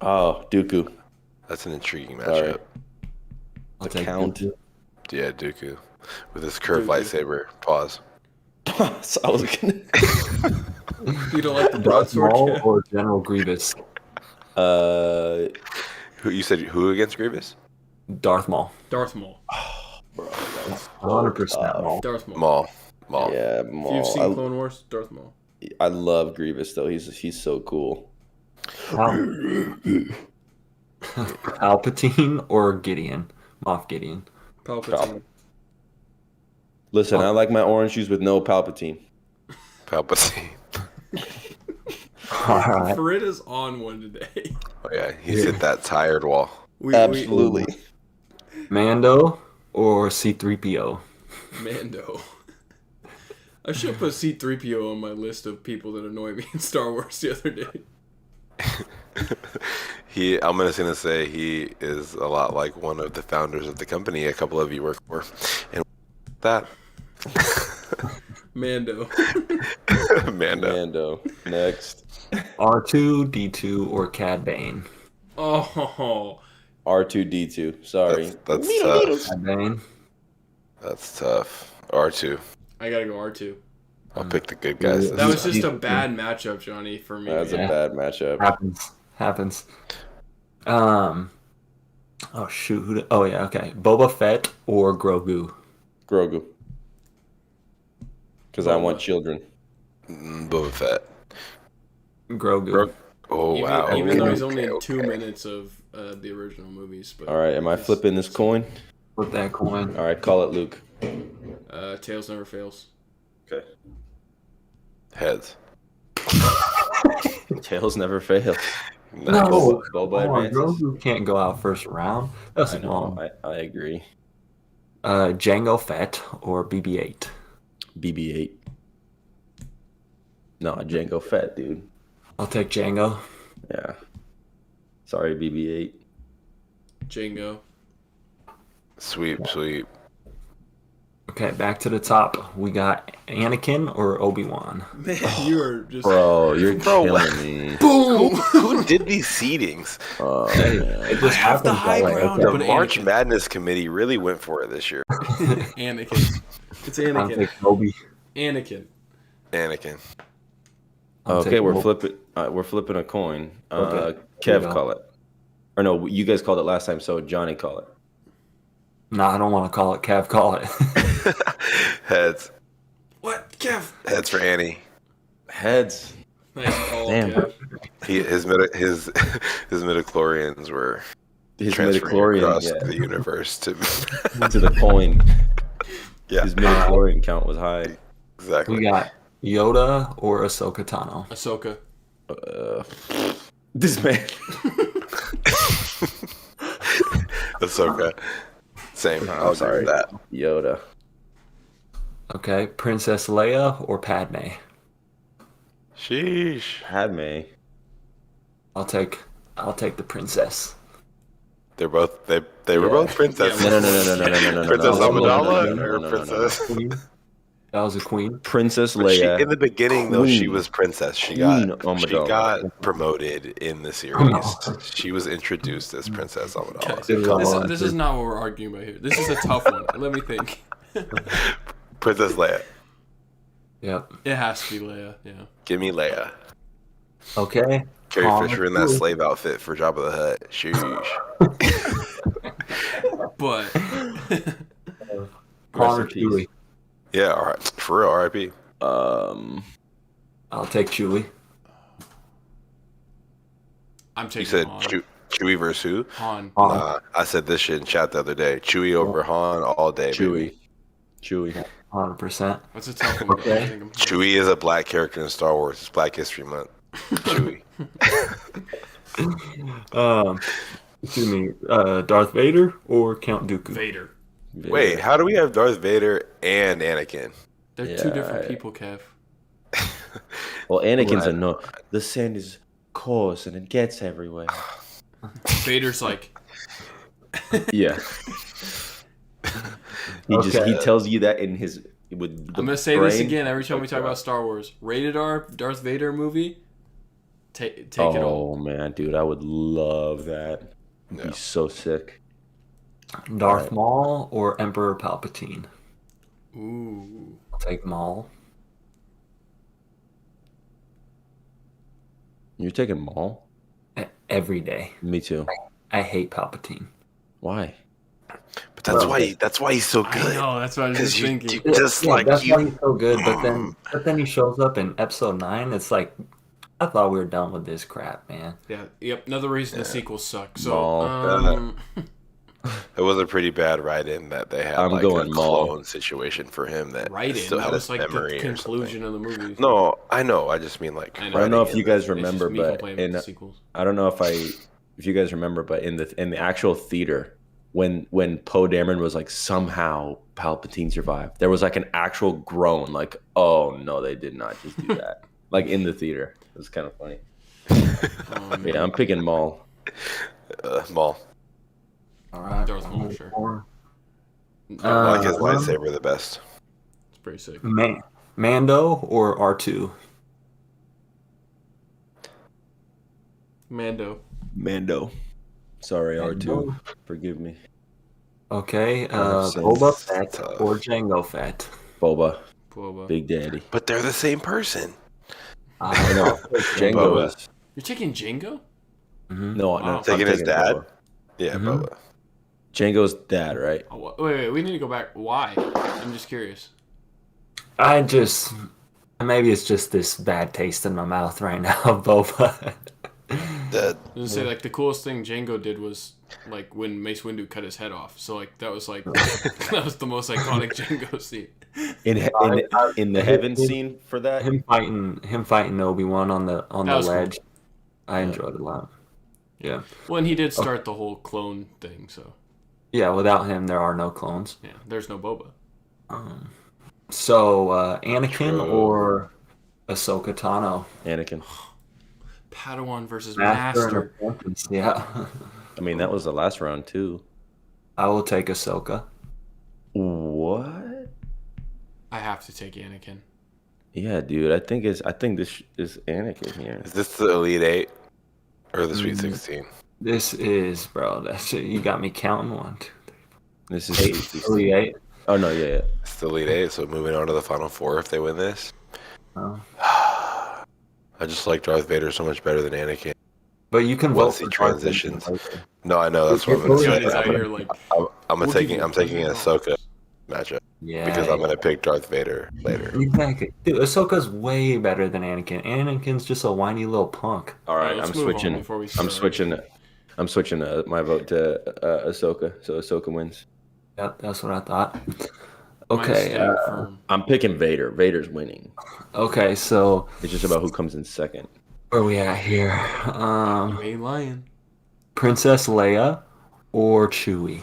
Oh, Dooku. That's an intriguing Sorry. matchup. I'll The take Count. Dooku. Yeah, Dooku. With his curved Dooku. lightsaber. Pause. So I was gonna. You don't like the Darth broadsword? Maul Yeah. or General Grievous? Who you said who against Grievous? Darth Maul. Darth Maul. Bro, that's 100% Maul. Darth Maul. Maul. Yeah, If you've Maul. seen Clone Wars, Darth Maul. I love Grievous though. He's so cool. Palpatine or Gideon? Moff Gideon. Palpatine. Listen, I like my orange juice with no Palpatine. Palpatine. All right. Farid is on one today. Oh yeah, he's hit that tired wall. Absolutely. Mando or C3PO? Mando. I should put C-3PO on my list of people that annoy me in Star Wars the other day. I'm gonna say he is a lot like one of the founders of the company a couple of you work for, and that Mando. Mando. Mando. Next. R2, D2, or Cad Bane? Oh. R2D2. Sorry. That's tough. Cad Bane. That's tough. R2. I gotta go R2. I'll pick the good guys. That was this just time. a bad matchup, Johnny, for me. That's a Yeah. bad matchup. Happens. Oh shoot. Oh yeah. Okay. Boba Fett or Grogu. Grogu. Because I Boba. want children. Boba Fett. Grogu. Oh even, wow. Even though Okay, he's only in okay, 2 okay. minutes of the original movies. But All right, am I flipping this coin? Flip that coin. All right, call it Luke. Tails never fails. Okay. Heads. Tails never fail. Nice. No. Boba Come on, advances. Grogu can't go out first round. That's I know. wrong. I agree. Jango Fett or BB-8. BB-8. No, Jango Fett, dude. I'll take Jango. Yeah. Sorry, BB-8. Django. Sweep. Okay, back to the top. We got Anakin or Obi-Wan. Man, you are just. Bro, you're Bro, killing me. Boom! Who did these seedings? Oh, Hey, man. it just have the happens high that way, ground, okay? The But March Anakin. Madness committee really went for it this year. Anakin. It's I'll Anakin. take Obi. Anakin. Anakin. I'll Okay, take we're Obi. flipping. We're flipping a coin. Okay. Here we Kev, go. call it. Or no, you guys called it last time, so Johnny, call it. No, I don't want to call it. Cav, call it. Heads. What? Kev? Heads for Annie. Heads. Nice call, Damn. Kev. His midichlorians were His transferring midichlorian, across yeah, the universe to to the coin. yeah, His midichlorian count was high. exactly. We got Yoda or Ahsoka Tano. Ahsoka. This man. Ahsoka. Same. I'm I'll sorry. agree with that. Yoda. Okay, Princess Leia or Padme. Sheesh. Padme. I'll take the princess. They're both they were Yeah. both princesses. No. Princess No, Amidala no, or no. Princess. Queen. That was a queen. Princess But she, Leia. in the beginning, though, she Queen. was princess. She Queen got Amidala. promoted in the series. Oh. She was introduced as Princess Amidala. Okay. This is not what we're arguing about here. This is a tough one. Let me think. Princess Leia. Yep. It has to be Leia. Yeah. Give me Leia. Okay. Carrie Han Fisher in that Chewie. slave outfit for Jabba the Hutt. Sheesh. But Han or in peace. Chewie. Yeah, all right. For real, R.I.P. I'll take Chewie. I'm You taking said Han. Chewie versus who? Han. Han. I said this shit in chat the other day. Chewie over Han all day. baby. Chewie. 100%. That's a tough one. Okay. I think I'm- Chewie is a black character in Star Wars. It's Black History Month. Chewie. Excuse me. Darth Vader or Count Dooku? Vader. Wait, how do we have Darth Vader and Anakin? They're two Yeah, different people, Kev. Well, Anakin's Right. a no. The sand is coarse and it gets everywhere. Vader's like, Yeah. He Okay. tells you that in his with. The I'm gonna say this brain. again every time we talk about Star Wars. Rated R Darth Vader movie. Take it all. Oh man, dude, I would love that. It'd Yeah. be so sick. Darth Maul or Emperor Palpatine? Ooh. I'll take Maul. You're taking Maul? Every day. Me too. I hate Palpatine. Why? But that's why he's so I good. know. That's what I was just Because thinking. you just Yeah, like that's why you. he's so good. But then he shows up in Episode 9. It's like, I thought we were done with this crap, man. Yeah. Yep. Another reason the sequels suck. So, Maul. It was a pretty bad write-in that they had. I'm like going a Maul. clone situation for him that right in. still That had was his like memory the or conclusion something. of the movie. No, I know. I just mean like. I know. I don't know if writing you it. guys It's just remember, me but complaining about the sequels. I don't know if you guys remember, but in the actual theater, when Poe Dameron was like somehow Palpatine survived, there was like an actual groan, like, oh no, they did not just do that, like in the theater. It was kind of funny. But yeah, I'm picking Maul. Maul. All right. Darth Maul, sure. I like his Uh, lightsaber the best. It's pretty sick. Mando or R2? Mando. Sorry, R2. Mando. Forgive me. Okay. Makes sense. Boba Fett Tough. or Jango Fett? Boba. Boba. Big Daddy. But they're the same person. I know. Django Boba. is You're taking Django? no, Wow. I'm Taking his dad? Boba. Yeah, Mhm. Boba. Django's dad, right? Oh, wait. We need to go back. Why? I'm just curious. Maybe it's just this bad taste in my mouth right now of Boba. Dead. I was gonna say like the coolest thing Django did was like when Mace Windu cut his head off. So like that was that was the most iconic Django scene. In the heaven scene for that. him fighting Obi-Wan on the That was ledge. cool. I enjoyed it a lot. Yeah. Well, and he did start the whole clone thing. So Yeah, without him there are no clones. yeah, there's no Boba. So Anakin True. or Ahsoka Tano? Anakin. Padawan versus Master and Master. Apprentice, yeah. I mean, that was the last round too. I will take Ahsoka. What? I have to take Anakin. Yeah, dude. I think this is Anakin here. Is this the Elite Eight or the Sweet 16? This is, bro. That's it. You got me counting 1, 2, This 3, is 8. 8. Oh no, yeah. It's the Elite Eight, so moving on to the Final Four if they win this. Oh. I just like Darth Vader so much better than Anakin. But you can vote Once he for Darth Vader transitions. later. No, I know that's what I'm gonna Johnny's say. out here like I'm taking an Ahsoka matchup Yeah. because I'm gonna pick Darth Vader later. Exactly. Dude, Ahsoka's way better than Anakin. Anakin's just a whiny little punk. All right, let's I'm move on switching. before we I'm start. switching my vote to Ahsoka. So Ahsoka wins. Yep, that's what I thought. Mine's Okay. staying firm. I'm picking Vader. Vader's winning. Okay, so It's just about who comes in second. where are we at here? May Lion. Princess Leia or Chewie?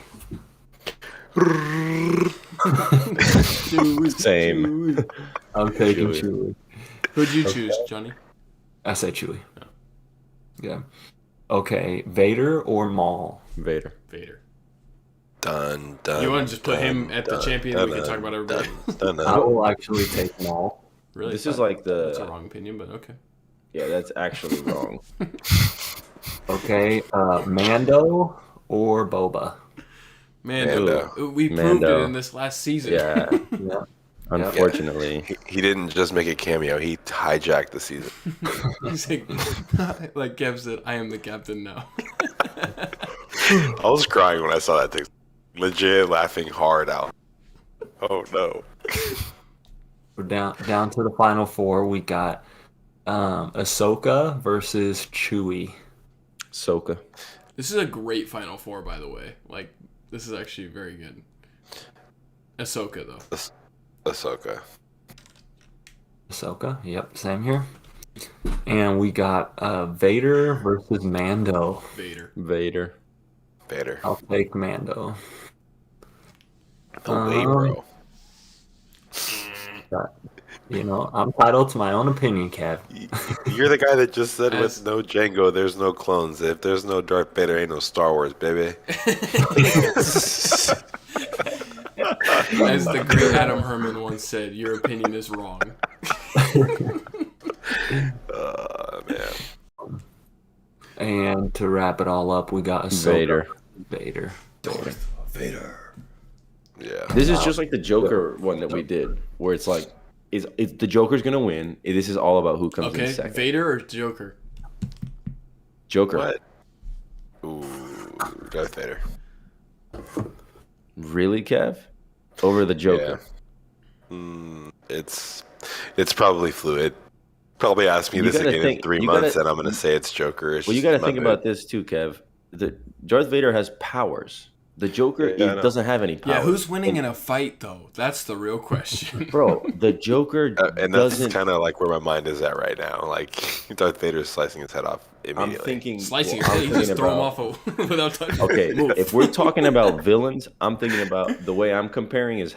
Same. I'm taking Chewie. Chewie. Who'd you choose, Johnny? I say Chewie. Yeah. Okay, Vader or Maul? Vader. Vader. Dun, dun, You want to just put him at the dun, champion? dun, We can talk about everybody. dun, I dun. will actually take Maul. Really? This is like That's a the wrong opinion, but okay. yeah. That's actually wrong. Okay, Mando or Boba? Mando. We proved Mando. it in this last season. Yeah. Yeah. Unfortunately, He didn't just make a cameo; he hijacked the season. He's like Kev said, I am the captain now. I was crying when I saw that thing. Legit laughing hard out. Oh no! We're down to the final four. We got Ahsoka versus Chewie. Ahsoka. This is a great Final Four, by the way. Like, this is actually very good. Ahsoka, though. Ahsoka. Ahsoka, yep, same here. And we got Vader versus Mando. Vader. Vader. Vader. I'll take Mando. No way, bro. You know, I'm entitled to my own opinion, Kev. You're the guy that just said As- with no Django, there's no clones. If there's no Darth Vader, ain't no Star Wars, baby. As the great Adam Herman once said, your opinion is wrong. Man. And to wrap it all up, we got Ahsoka. Vader. Yeah. This is just like the Joker one that we did, where it's like, is the Joker's gonna win? This is all about who comes in Okay, second. Vader or Joker? Joker. What? Ooh, Darth Vader. Really, Kev? Over the Joker. It's probably fluid. Probably ask me You this gotta again in think- 3 you months, gotta- and I'm gonna say it's Joker. It's Well, you just got to my think mood. about this too, Kev. The Darth Vader has powers. The Joker Yeah, I know. doesn't have any powers. Yeah, who's winning in a fight, though? That's the real question. Bro, the Joker And that's doesn't. kind of like where my mind is at right now. Like Darth Vader's slicing his head off I'm immediately. thinking. Slicing well, his I'm head, you just thinking throw him about- off without touching Okay, Move. if we're talking about villains, I'm thinking about the way I'm comparing is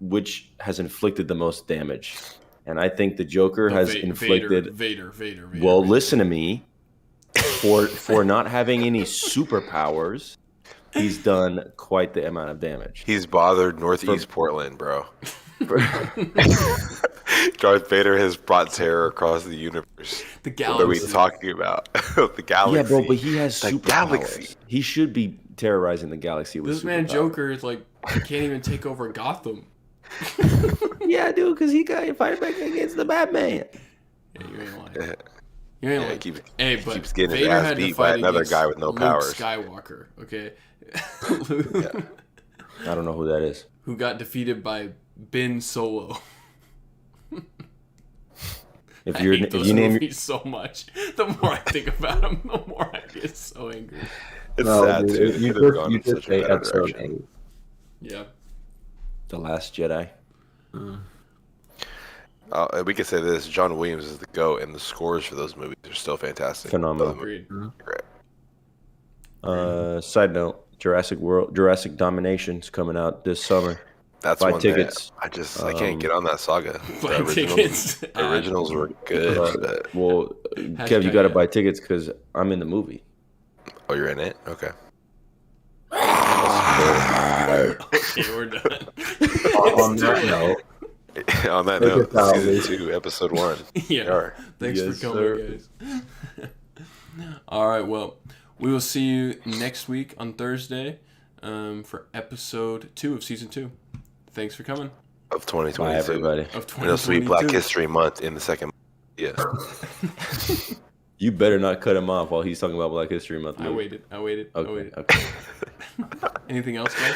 which has inflicted the most damage. And I think the Joker No, has inflicted. Vader. Well, Vader. listen to me. For not having any superpowers, he's done quite the amount of damage. He's bothered Northeast Portland, bro. Darth Vader has brought terror across the universe. The What are we galaxy. talking about? The galaxy. Yeah, bro, but he has The superpowers. galaxy. He should be terrorizing the galaxy with This man superpowers. Joker is like, he can't even take over Gotham. Yeah, dude, because he got fight back against the Batman. Yeah, you ain't lying. You ain't lying. Keeps But keeps getting his Vader ass had to beat by fight another against guy with no Luke powers. Skywalker, okay? I don't know who that is. Who got defeated by Ben Solo. If I you're hate if those you name movies so much. The more I think about them, the more I get so angry. It's No, sad dude, too. They you could have gone you in just such a say better episode direction. 8. Yeah. The Last Jedi. We could say this: John Williams is the GOAT, and the scores for those movies are still fantastic. Phenomenal. Agreed. Great. Side note: Jurassic Domination's coming out this summer. That's Buy one tickets. that I can't get on that saga. Buy The tickets. the originals were good. But, Well, Kev, you got to buy tickets because I'm in the movie. oh, you're in it? Okay. Okay, we're done. On that note, On that Take note, us out, season 2, episode 1. Yeah. Sure. Thanks Yes, for coming, guys. All right. Well, we will see you next week on Thursday for episode 2 of season 2. Thanks for coming. Of 2022. Bye, everybody. Of And this will be 2022. Black History Month in the second month. Yeah. You better not cut him off while he's talking about Black History Month. I waited. Okay. Okay. Anything else, guys?